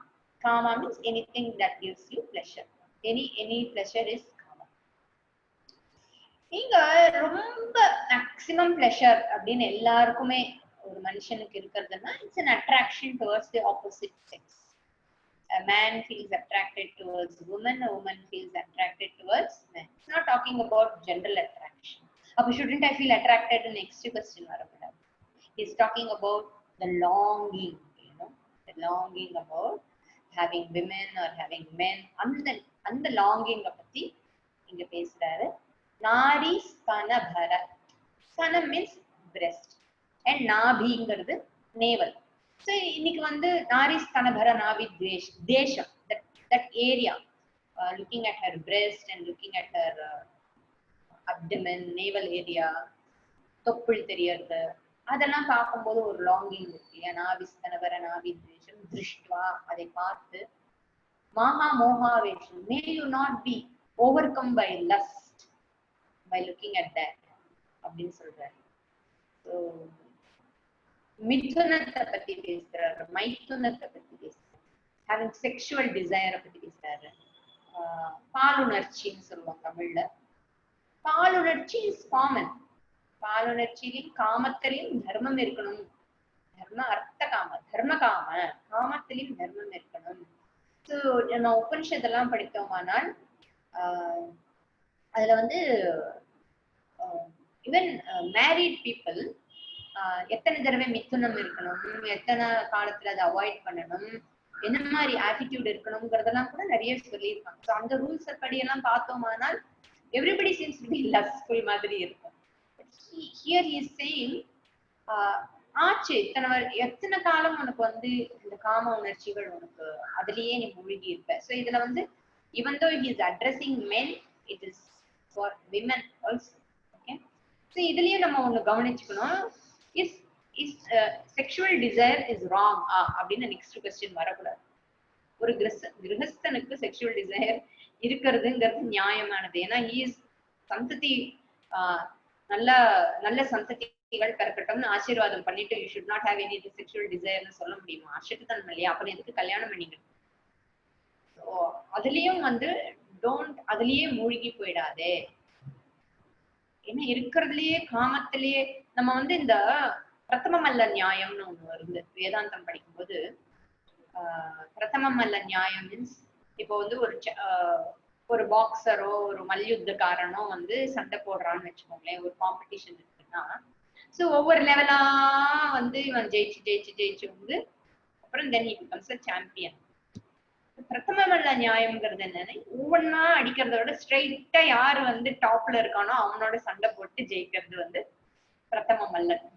Kama means anything that gives you pleasure. Any pleasure is Kama. நீங்க ரொம்ப maximum pleasure அப்படின்னு எல்லாருக்குமே ஒரு மனுஷனுக்கு இருக்கிறதுன்னா it's an attraction towards the opposite sex. A man feels attracted towards woman, a woman feels attracted towards man. It's not talking about general attraction. Shouldn't I feel attracted? Next question. He's talking about the longing, you know, the longing about having women or having men. And the longing apatti inga pesraru. Nari stana bhara. Stana means breast. And நாபிங்கிறது navel. So இன்னைக்கு வந்து நாரி ஸ்தனபர நாவி தேசம், that area, looking at her breast and looking at her abdomen, navel area, தொப்புள் தெரியறது, அதெல்லாம் பார்க்கும்போது ஒரு longing இருக்கு இல்லையா? நாவி ஸ்தனபர நாவி தேசம் திருஷ்டுவா, அதை பார்த்து Maha மோகாவேஷம், may you not be overcome by lust by looking at that அப்படின்னு சொல்றாரு. ஸோ மிதுனத்தை பத்தி பேசுறாரு, மைதுனத்தை பத்தி பேசுறாரு, having sexual desire பத்தி பேசுறாரு. பாலுணர்ச்சின்னு சொல்லுவோம் தமிழ்ல. பாலுணர்ச்சி இஸ் காமன். பாலுணர்ச்சியிலும் காமத்திலையும் தர்மம் இருக்கணும். தர்ம அர்த்த காம, தர்ம காம, காமத்திலையும் தர்மம் இருக்கணும். ஸோ நம்ம உபனிஷத்தெல்லாம் படித்தோமானால் அதுல வந்து ஈவன் மேரிட் பீப்புள் எத்தனை தடவை மிதுனம் இருக்கணும், எத்தனை காலத்துல அதை அவாய்ட் பண்ணணும், என்ன மாதிரி ஆட்டிடியூட் இருக்கணும்ங்கிறதெல்லாம் கூட நிறைய சொல்லியிருக்காங்க. ஸோ அந்த ரூல்ஸ் படியெல்லாம் பார்த்தோமானால் everybody seems to be lustful மாதிரி இருக்கும். ஹியர் இஸ் சேயிங் ஆச்சு எத்தனை காலம் உனக்கு வந்து இந்த காம உணர்ச்சிகள் உனக்கு அதுலயே நீ மூழ்கி இருப்ப. ஸோ இதுல வந்து even though he is addressing men, it is for women also. Okay, so இதுலயும் நம்ம ஒண்ணு கவனிச்சுக்கணும், is sexual desire is wrong அப்படின்னு நெக்ஸ்ட் கொஸ்டின் வரக்கூடாது. ஒரு கிரகஸ்தனுக்கு செக்ஷுவல் டிசைர் இருக்கிறதுங்கிறது நியாயமானது. ஏன்னா சந்ததி நல்ல நல்ல சந்ததிகள் பிறக்கட்டும்னு ஆசீர்வாதம் பண்ணிட்டு you should not have any sexual டிசைர்னு சொல்ல முடியுமா? அசட்டுத்தன்மை இல்லையா? அப்புறம் எதுக்கு கல்யாணம் பண்ணிக்கணும்? அதுலயும் வந்து அதுலயே மூழ்கி போயிடாதே. ஏன்னா இருக்கிறதுலயே காமத்திலேயே நம்ம வந்து இந்த பிரதமமல்ல நியாயம்னு ஒண்ணு வருது வேதாந்தம் படிக்கும்போது. பிரதமமல்ல நியாயம் மீன்ஸ் இப்போ வந்து ஒரு பாக்ஸரோ ஒரு மல்யுத்தக்காரனோ வந்து சண்டை போடுறான்னு வச்சுக்கோங்களேன், ஒரு காம்படிஷன் இருக்குன்னா, ஸோ ஒவ்வொரு லெவலா வந்து இவன் ஜெயிச்சு வந்து அப்புறம் then he becomes a champion. பிரதமமல்ல நியாயம்ங்கிறது என்னன்னா, ஒவ்வொன்னா அடிக்கிறத விட ஸ்ட்ரெயிட்டா யாரு வந்து டாப்ல இருக்கானோ அவனோட சண்டை போட்டு ஜெயிக்கிறது வந்து பிரதம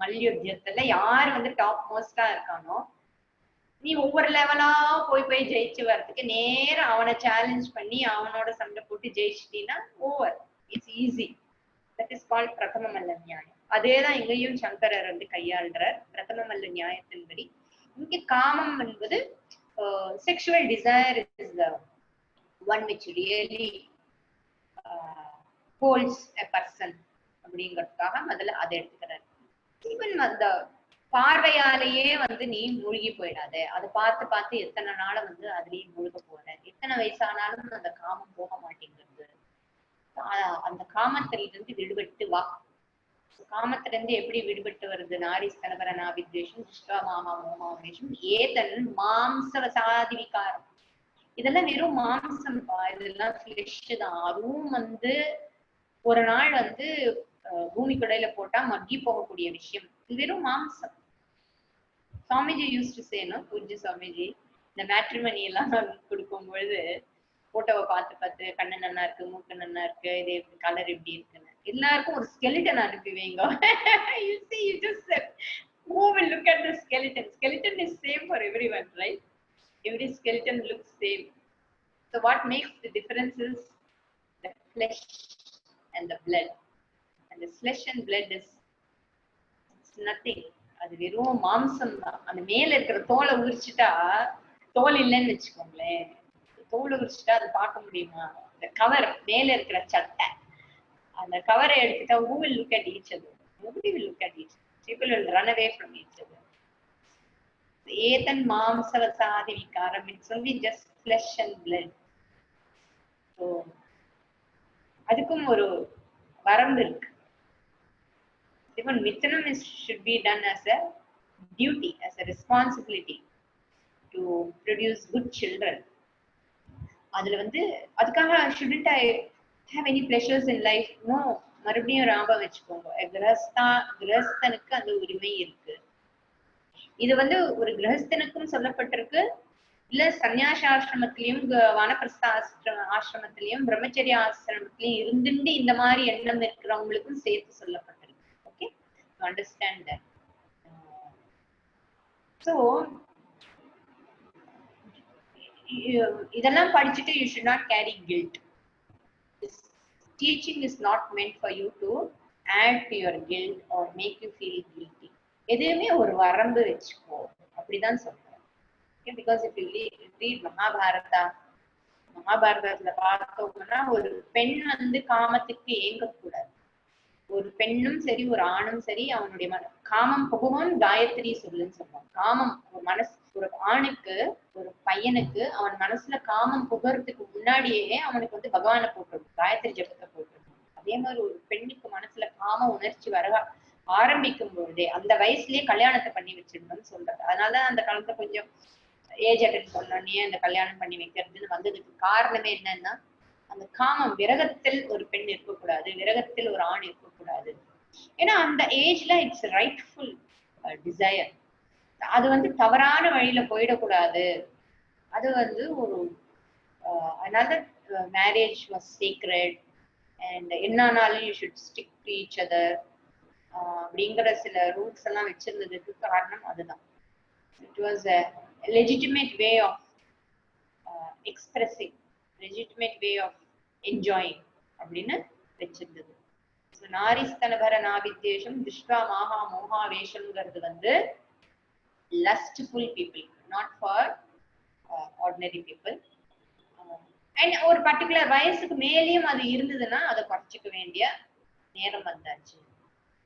மல்யுத்தத்துல யாரு வந்து டாப் மோஸ்டா இருக்கானோ நீ ஒவ்வொரு லெவலா போய் ஜெயிச்சு வர்றதுக்கு நேரம் அவனை சேலஞ்ச் பண்ணி அவனோட சண்டை போட்டு ஜெயிச்சிட்டீங்கன்னா over, it's easy. That is called பிரதமமல்ல நியாயம். அதேதான் இங்கேயும் சங்கரர் வந்து கையாளுறார். பிரதமமல்ல நியாயத்தின்படி இங்க காமம் என்பது sexual desire is the one which really holds a person அப்படிங்கிறதுக்காக முதல்ல அதை எடுத்துக்கிறார். ஈவன் அந்த பார்வையாலேயே வந்து நீ மூழ்கி போயிடாத. அதை பார்த்து எத்தனை நாள வந்து அதுலயே மூழ்க போற, எத்தனை வயசானாலும் அந்த காமம் போக மாட்டேங்கிறது. அந்த காமத்திலிருந்து விடுபட்டு வா. காமத்திலிருந்து எப்படி விடுபட்டு வருது? நாரி ஸ்தனபர நாவித்வேஷம், மாமா மோமாவேஷம், ஏதன் மாம்சவசாதி விகாரம். இதெல்லாம் வெறும் மாம்சம், இதெல்லாம் ஃபிளஷ் தான். அதுவும் வந்து ஒரு நாள் வந்து பூமி குடையில போட்டா மக்கி போகக்கூடிய விஷயம். இது வெறும் மாம்சம். சுவாமிஜி யூஸ் டு சே, பூஜ்ய சுவாமிஜி இந்த மேட்ரிமனி எல்லாம் கொடுக்கும் பொழுது போட்டோவை பார்த்து கண்ணு நன்னா இருக்கு, மூக்கு நன்னா இருக்கு, இது கலர் எப்படி இருக்குன்னு எல்லாருக்கும் ஒரு skeleton அனுப்புவீங்க. You see, you just said, who will look at the skeleton? Skeleton is same for everyone, right? Every skeleton looks same. So what makes the difference is the flesh and the blood. And the flesh and blood is nothing. அது வெறும் மாம்சம் தான். அந்த மேல இருக்கிற தோலை உரிச்சுட்டா, தோல் இல்லைன்னு வச்சுக்கோங்களேன், தோலை உரிச்சுட்டா அதை பார்க்க முடியுமா? இந்த கவர் மேல இருக்கிற சட்டை, அந்த கவரை எடுத்துட்டா who will look at each other? Nobody will look at each other. People will run away from each other. Ethan mamsavasadi vikaram, it's only just flesh and blood. So அதுக்கும் ஒரு வரம்பு இருக்கு. Even mithanam should be done as a duty, as a responsibility to produce good children. அதுல வந்து அதுக்காக shouldn't I have any pleasures in life? No. மறுபடியும் ராபம் வச்சுக்கோங்க, கிரகஸ்தனுக்கு அந்த உரிமை இருக்கு. இது வந்து ஒரு கிரகஸ்தனுக்கும் சொல்லப்பட்டிருக்கு, இல்ல சன்னியாச ஆசிரமத்திலையும் வானப்பிரஸ்த ஆசிரமத்திலையும் பிரம்மச்சரிய ஆசிரமத்திலையும் இருந்துட்டு இந்த மாதிரி எண்ணம் இருக்கிறவங்களுக்கும் சேர்த்து சொல்லப்பட்டிருக்கு. Okay, understand that. So இதெல்லாம் படிச்சுட்டு you should not carry guilt. This teaching is not meant for you to add to your guilt or make you feel guilty. எதுவுமே ஒரு வரம்பு வச்சுக்கோ அப்படிதான் சொல்றேன். Okay, because if you read மகாபாரதத்துல பார்த்தோம்னா ஒரு பெண் வந்து காமத்துக்கு ஏங்கக்கூடாது. ஒரு பெண்ணும் சரி ஒரு ஆணும் சரி அவனுடைய காமம் புகுவன் காயத்ரி சொல்லுன்னு சொல்லுவான். காமம் ஒரு ஒரு ஆணுக்கு ஒரு பையனுக்கு அவன் மனசுல காமம் புகறதுக்கு முன்னாடியே அவனுக்கு வந்து பகவானை போட்டுருக்கும், காயத்ரி ஜபத்தை போட்டுருக்கும். அதே மாதிரி ஒரு பெண்ணுக்கு மனசுல காம உணர்ச்சி வர ஆரம்பிக்கும் பொழுதே அந்த வயசுலயே கல்யாணத்தை பண்ணி வச்சிருந்தோம்னு சொல்றது. அதனால அந்த காலத்துல கொஞ்சம் ஏஜ் அட்டன் பண்ணோடனே அந்த கல்யாணம் பண்ணி வைக்கிறதுன்னு வந்ததுக்கு காரணமே என்னன்னா அந்த காமம் விரகத்தில் ஒரு பெண் இருக்கக்கூடாது, விரகத்தில் ஒரு ஆண் இருக்கக்கூடாது. ஏன்னா அந்த ஏஜ்ல இட்ஸ் ரைட்ஃபுல் டிசையர். அது வந்து தவறான வழியில போயிடக்கூடாது. அது வந்து ஒரு அதனால மேரேஜ் வாஸ் சீக்ரெட் அண்ட் என்னானாலும் you should stick to each other அப்படிங்கிற சில ரூல்ஸ் எல்லாம் வச்சிருந்ததுக்கு காரணம் அதுதான். It was a legitimate way of expressing, legitimate way of enjoying அப்படின்னு வச்சிருந்தது. நாரிஸ்தனபர நாவித்யேஷம் திருஷ்வா மாஹா மோகா வேஷம்ங்கிறது வந்து lustful people, not for ordinary people. And ஒரு பர்டிகுலர் வயசுக்கு மேலேயும் அது இருந்ததுன்னா அதை குறைச்சிக்க வேண்டிய நேரம் வந்தாச்சு.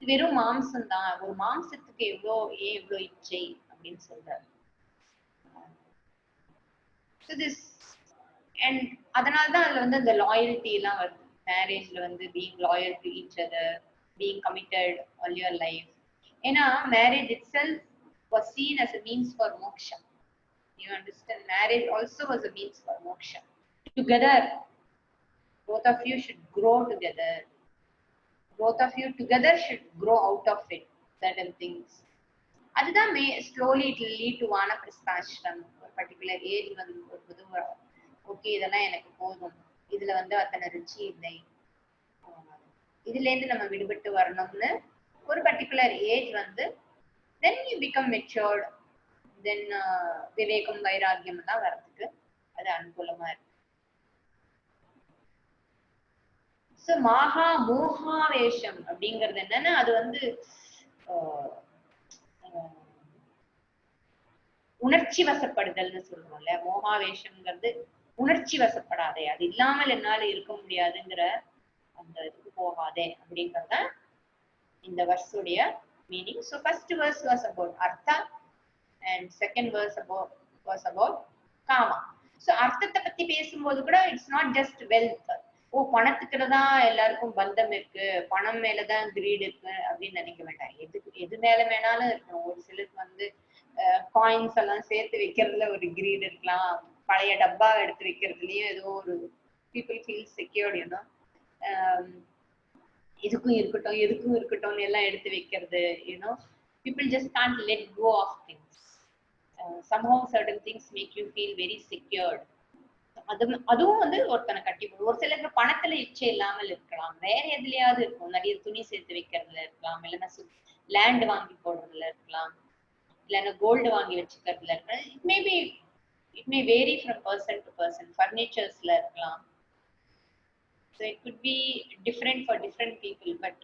வெறும் மாம்சம் தான், ஒரு மாம்சத்துக்கு எவ்வளோ இச்சை அப்படின்னு சொல்றாரு. அண்ட் அதனால்தான் அதுல வந்து அந்த லாயல்ட்டி எல்லாம் வருது. மேரேஜ்ல வந்து being loyal to each other, being committed all your life. ஏன்னா marriage itself was seen as a means for moksha. You understand? Marriage also was a means for moksha. Together, both of you should grow together. Both of you together should grow out of it certain things. அதுதான் slowly it will lead to vanaprastashram. ஒரு particular age வந்து okay இதெல்லாம் எனக்கு போதும், இதுல வந்து அத்தனை ருச்சி இல்லை, இதுல இருந்து நம்ம விடுபட்டு வரணும்னு ஒரு பர்டிகுலர் ஏஜ் வந்து then you become matured, then விவேகம் வைராகியம் எல்லாம் வர்றதுக்கு அது அனுகூலமா இருக்கு. சோ மாஹா மோகாவேஷம் அப்படிங்கிறது என்னன்னா அது வந்து உணர்ச்சி வசப்படுதல்னு சொல்றோம்ல. மோகாவேஷம்ங்கிறது உணர்ச்சி வசப்படாதே, அது இல்லாமல் என்னால இருக்க முடியாதுங்கிற அந்த இதுக்கு போகாதே அப்படிங்கறத இந்த வர்ஸுடைய meaning. So first verse was about artha and second verse was about kama. So அர்த்தத்தை பத்தி பேசும்போது கூட it's not just wealth. பணத்துக்குதான் எல்லாருக்கும் பந்தம் இருக்கு, பணம் மேலதான் கிரீட் இருக்கு அப்படின்னு நினைக்க வேண்டாம். எது மேல வேணாலும் இருக்கும். ஒரு சிலருக்கு வந்து காயின்ஸ் எல்லாம் சேர்த்து வைக்கிறதுல ஒரு கிரீட் இருக்கலாம், பழைய டப்பா எடுத்து வைக்கிறதுலயும் ஏதோ ஒரு people feel secured, you know. எதுக்கும் இருக்கட்டும் எல்லாம் எடுத்து வைக்கிறது, you know. People just can't let go of things. Somehow certain things make you feel very secured. அதுவும் வந்து ஒருத்தனை கட்டி போடும். ஒரு சிலருக்கு பணத்துல இச்சை இல்லாமல் இருக்கலாம், வேற எதுலயாவது இருக்கும். நிறைய துணி சேர்த்து வைக்கிறதுல இருக்கலாம், இல்லைன்னா லேண்ட் வாங்கி போடுறதுல இருக்கலாம், இல்லைன்னா கோல்டு வாங்கி வச்சுக்கிறதுல இருக்கலாம். it may vary from person to person. Furnituresல இருக்கலாம். So it could be different for different people. But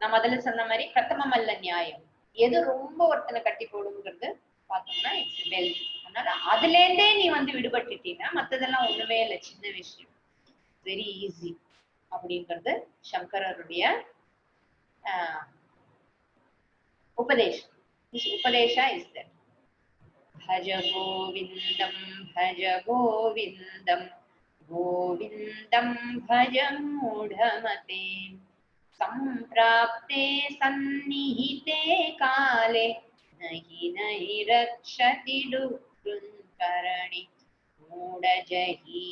நான் முதல்ல சொன்ன மாதிரி பிரதமம் அல்ல நியாயம். எது ரொம்ப ஒருத்தனை கட்டி போடுங்கிறது பார்த்தோம்னா இட்ஸ் வெல்த். அதனால அதுல இருந்தே நீ வந்து விடுபட்டுட்டீங்கன்னா மற்றதெல்லாம் ஒண்ணுமே இல்லை, சின்ன விஷயம், வெரி ஈஸி அப்படிங்கிறது சங்கரருடைய உபதேசம். உபதேசா இஸ் தட் भज गोविंदम गोविंदम भज मूढ़मते संप्राप्ते सन्निहिते काले नहि रक्षति दुःखकरणे मूढजहि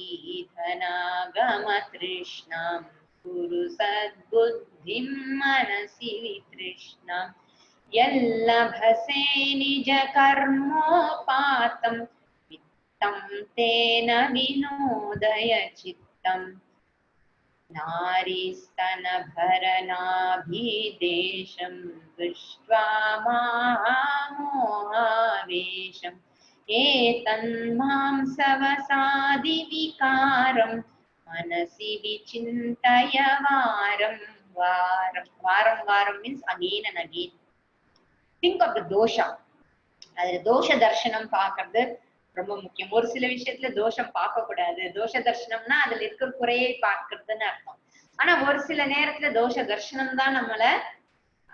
धनागम तृष्णां कुरु सद्बुद्धिं मनसि वितृष्णां यल्लभसे निज कर्मोपातं वित्तं तेन विनोदय चित्तम्. नारीस्तनभरनाभिदेशं दृष्ट्वा मोहावेशम् एतन्मांसवसादिविकारं मनसि विचिन्तय वारं वारं. वारं वारं means again and again. Think of the dosha. அதுல தோஷ தர்சனம் பாக்குறது ரொம்ப முக்கியம். ஒரு சில விஷயத்துல தோஷம் பார்க்க கூடாது. தோஷ தர்சனம்னா அதுல இருக்கிற குறையை பார்க்கறதுன்னு அர்த்தம். ஆனா ஒரு சில நேரத்துல தோஷ தர்சனம் தான் நம்மள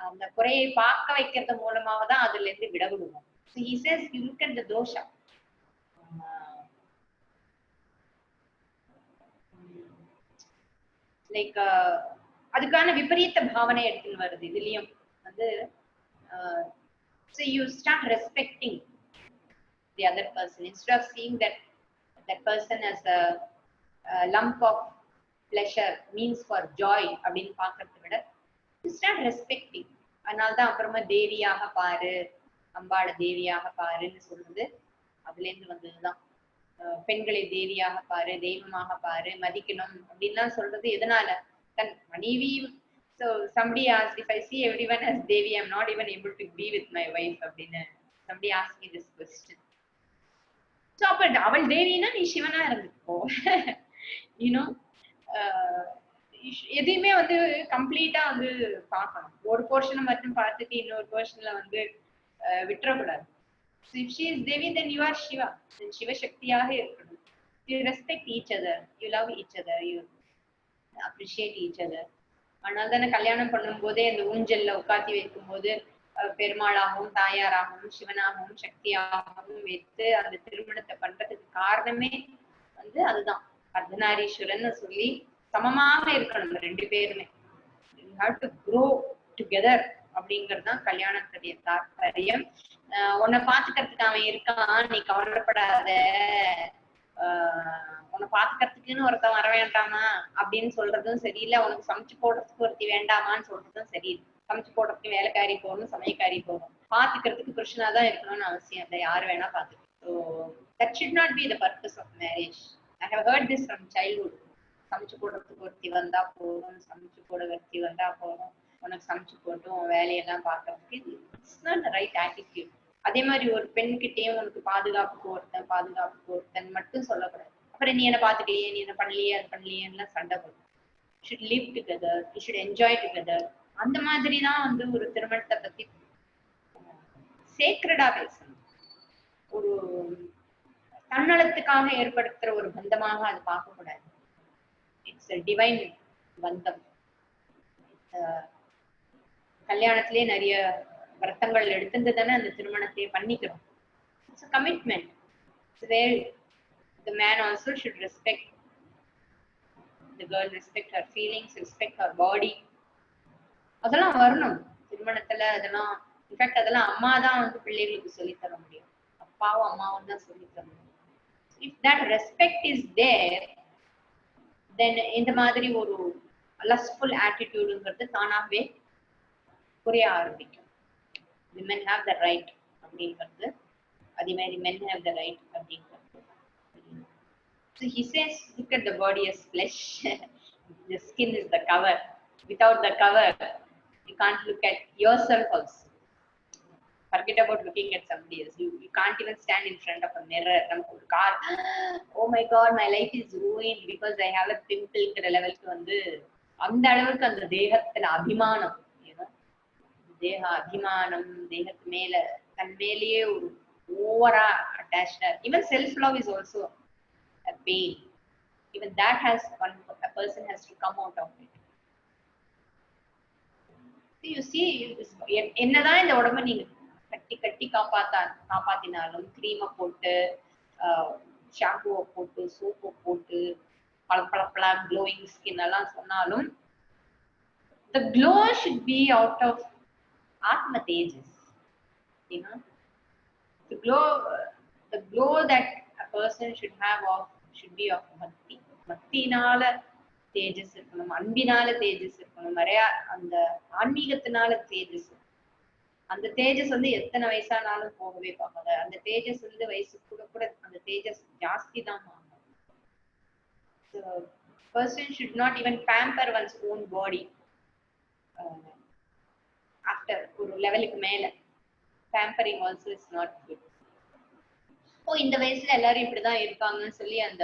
அந்த குறையை பார்க்க வைக்கிறது மூலமாக தான் அதுல இருந்து விடவிடுவோம். So he says you look at the dosha. Like அதுக்கான விபரீத பாவனை எடுத்துன்னு வருது இதுலயும் வந்து. So you start respecting the other person instead of seeing that person as a lump of pleasure, means for joy அப்படின்னு பாக்குறதை விட you start respecting. அதனால்தான் அப்புறமா தேவியாக பாரு, அம்பாள தேவியாக பாருன்னு சொல்றது அதுல இருந்து வந்ததுதான். பெண்களை தேவியாக பாரு, தெய்வமாக பாரு, மதிக்கணும் அப்படின்லாம் சொல்றது எதனால? தன் மனைவி. So somebody asked, if I see everyone as Devi, I'm not even able to be with my wife அப்படின்னு. Somebody asked me this question. So அப்ப அவள் தேவினா நீ சிவனா இருந்துக்கோ. யூனோ எதையுமே வந்து கம்ப்ளீட்டா வந்து பார்க்கணும். ஒரு போர்ஷனை மட்டும் பார்த்துட்டு இன்னொரு போர்ஷன்ல வந்து விட்டுறக்கூடாது. So if she is Devi, then you are Shiva. Then Shiva சக்தியாக இருக்கணும். You respect each other, you love each other, you appreciate each other. அதனால தானே கல்யாணம் பண்ணும் போதே அந்த ஊஞ்சல்ல உட்காத்தி வைக்கும் போது பெருமாளாகவும் தாயாராகவும் சிவனாகவும் சக்தியாகவும் வைத்து அந்த திருமணத்தை பண்றதுக்கு காரணமே வந்து அதுதான். அர்த்தநாரீஸ்வரன் சொல்லி சமமாக இருக்கணும் ரெண்டு பேருமே. You have to grow together அப்படிங்கிறது தான் கல்யாணத்துடைய தாற்பயம். உன்னை பாத்துக்கிறதுக்கு அவன் இருக்கான், நீ கவலைப்படாத, உன்னை பாத்துக்கிறதுக்குன்னு ஒருத்தன் வர வேண்டாமா அப்படின்னு சொல்றதும் சரியில்லை. உனக்கு சமைச்சு போடுறதுக்கு ஒருத்தி வேண்டாமான்னு சொல்றதும் சரியில்லை. சமைச்சு போடுறதுக்கு வேலைக்காரி போகணும், சமையக்காரி போகணும். பாத்துக்கிறதுக்கு புருஷனாதான் இருக்கணும்னு அவசியம் இல்லை, யாரு வேணா பாத்துக்கணும். So that should not be the purpose of marriage. I have heard this from childhood. சமைச்சு போடுறதுக்கு ஒருத்தி வந்தா போதும், சமைச்சு போட ஒருத்தி வந்தா போதும், உனக்கு சமைச்சு போட்டு உன் வேலையெல்லாம் பாக்குறதுக்கு it's not the right attitude. அதே மாதிரி ஒரு பெண்கிட்டயும் உனக்கு பாதுகாப்புக்கு ஒருத்தன் மட்டும் சொல்லக்கூடாது. அப்புறம் நீ என்ன பாத்துக்கலையே, நீ என்ன பண்ணலையே, அது பண்ணலையேன்னு சண்டை போடும். You should live together, you should enjoy together. அந்த மாதிரிதான் வந்து ஒரு திருமணத்தை பத்தி சேக்ரடா பேசணும். ஒரு தன்னலத்துக்காக ஏற்படுத்துற ஒரு பந்தமாக அது பார்க்க கூடாது. இட்ஸ் a divine பந்தம். கல்யாணத்திலே நிறைய விரதங்கள் எடுத்துட்டு தானே அந்த திருமணத்தை பண்ணிக்கிறோம். It's a commitment. It's where the man also should respect the girl, respect her feelings, respect her body. அதெல்லாம் வரணும் திருமணத்துல. அதெல்லாம் இன்ஃபேக்ட் அதெல்லாம் அம்மா தான் வந்து பிள்ளைகளுக்கு சொல்லி தர முடியும். அப்பாவும் அம்மாவும் தான் சொல்லி தர முடியும். If that respect is there, then இந்த மாதிரி ஒரு lustful attitudeங்கிறது தானாகவே குறைய ஆரம்பிக்கும். Women have the right அப்படிங்கிறது, அதே மாதிரி men have the right அப்படிங்கிறது. So he says, look at the body as flesh. The skin is the cover. Without the cover, you can't look at yourself also. Forget about looking at somebody else. You can't even stand in front of a mirror. Oh my God, my life is ruined because I have a pimple level வந்து அந்த அளவுக்கு அந்த தேகத்துல அபிமானம், தேக அபிமானம், தேகத்து மேல தன் மேலேயே ஒரு ஓவரா அட்டாச்டா. Even self-love is also a pain. Even that a person has to come out of it. You see, என்னதான் இந்த உடம்ப நீங்க கட்டி கட்டி காப்பாத்தினாலும், கிரீமை போட்டு, ஷாம்புவை போட்டு, சோப்பை போட்டு, பளபளபளா க்ளோயிங் ஸ்கின் எல்லாம் சொன்னாலும், the glow should be out of Atma Tejas. The glow that a person should have should be of bhakti. பக்தினால தேஜஸ் இருக்கணும், அன்பினால தேஜஸ் இருக்கணும், நிறைய அந்த ஆன்மீகத்தினால தேஜஸ். அந்த தேஜஸ் வந்து எத்தனை வயசானாலும் போகவே போகாது. அந்த தேஜஸ் வந்து வயசு கூட கூட அந்த தேஜஸ் ஜாஸ்தி தான் ஆகும். person should not even pamper one's own body after ஒரு லெவலுக்கு மேல pampering also is not good. ஓ இந்த வயசுல எல்லாரும் இப்படிதான் இருப்பாங்கன்னு சொல்லி அந்த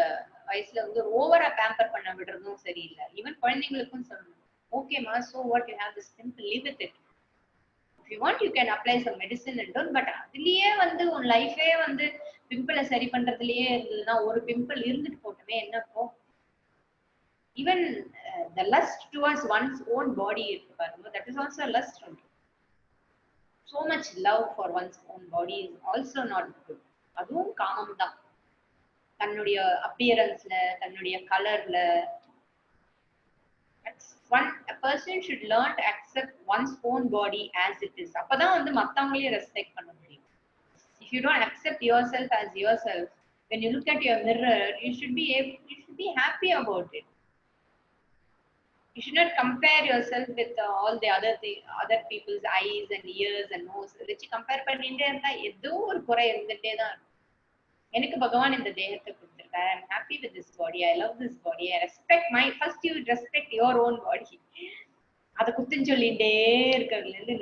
வயசுல வந்து ஓவரா பேம்பர் பண்ண விடுறதும் சரியில்லை. ஈவன் குழந்தைங்களுக்கும் சொல்லணும், ஓகேமா, so what, you have this pimple, live with it. If you want, you can apply some medicine and all, but அதுலயே வந்து உன் லைஃபே வந்து பிம்பிளை சரி பண்றதுலயே இருந்ததுன்னா ஒரு பிம்பிள் இருந்துட்டு போட்டுமே என்னப்போ. Even the lust towards one's own body இருக்கு பாருங்க, that is also a lust only. So much love for one's own body is also not good. அதுவும் காமம் தான். தன்னுடைய அப்பியரன்ஸ்ல, தன்னுடைய கலர்ல. A person should learn to accept one's own body as it is. அப்பதான் வந்து மத்தவங்களையும் ரெஸ்பெக்ட் பண்ண முடியும். If you don't accept yourself as yourself, when you look at your mirror, you should be happy about it. You should not compare yourself with all the other people's eyes and ears and nose. வச்சு compare பண்ணிட்டே இருந்தா ஏதோ ஒரு குறை இருந்துட்டே தான் இருக்கும். எனக்கு பகவான் இந்த தேகத்தை கொடுத்திருக்காரு. I'm happy with this body. I love this body. I respect first you respect your own body. அதை குத்துன்னு சொல்லிட்டே இருக்கிறதுல இருந்து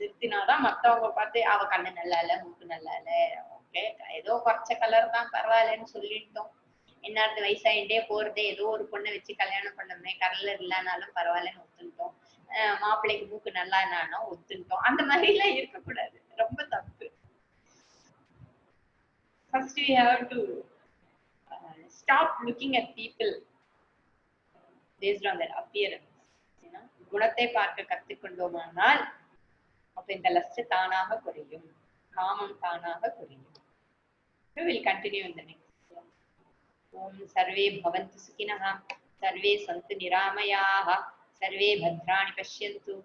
நிறுத்தினாதான் மத்தவங்க பார்த்து அவ கண்ணு நல்லா இல்ல, மூக்கு நல்லா இல்ல, ஓகே ஏதோ குறைச்ச கலர் தான் பரவாயில்லன்னு சொல்லிட்டோம். என்னாவது வயசாயிட்டே போறதே, ஏதோ ஒரு பொண்ணை வச்சு கல்யாணம் பண்ணோமே, கலர் இல்லைனாலும் பரவாயில்லன்னு ஒத்துட்டோம். மாப்பிள்ளைக்கு மூக்கு நல்லா என்னானோ ஒத்துட்டோம். அந்த மாதிரி எல்லாம் இருக்கக்கூடாது, ரொம்ப தப்பு. First we have to stop looking at people based on their appearance. குணத்தை பார்க்க கற்றுக்கொண்டோமானால் அப்ப இந்த லஸ்ட் தானாக குறையும், காமம் தானாக குறையும். We will continue in the next. Om sarve bhavantu sukhinah, sarve santu niramayaah, sarve bhadrani pashyantu,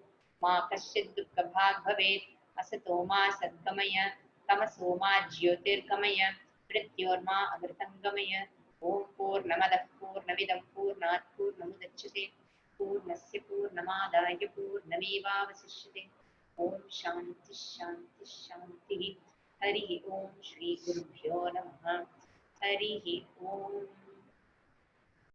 ma kasyid dukkha bhag bhavet, asato ma sadgamaya, tamaso ma jyotirgamaya, mrityorma amritangamaya. Om purnamadah purnamidam purnat purnamudachyate, पूर्णस्य पूर्णमादाय पूर्णमेवावशिष्यते. ओम शांति शांति शांति. हरि ओम श्री गुरुभ्यो नमः. हरि ओम.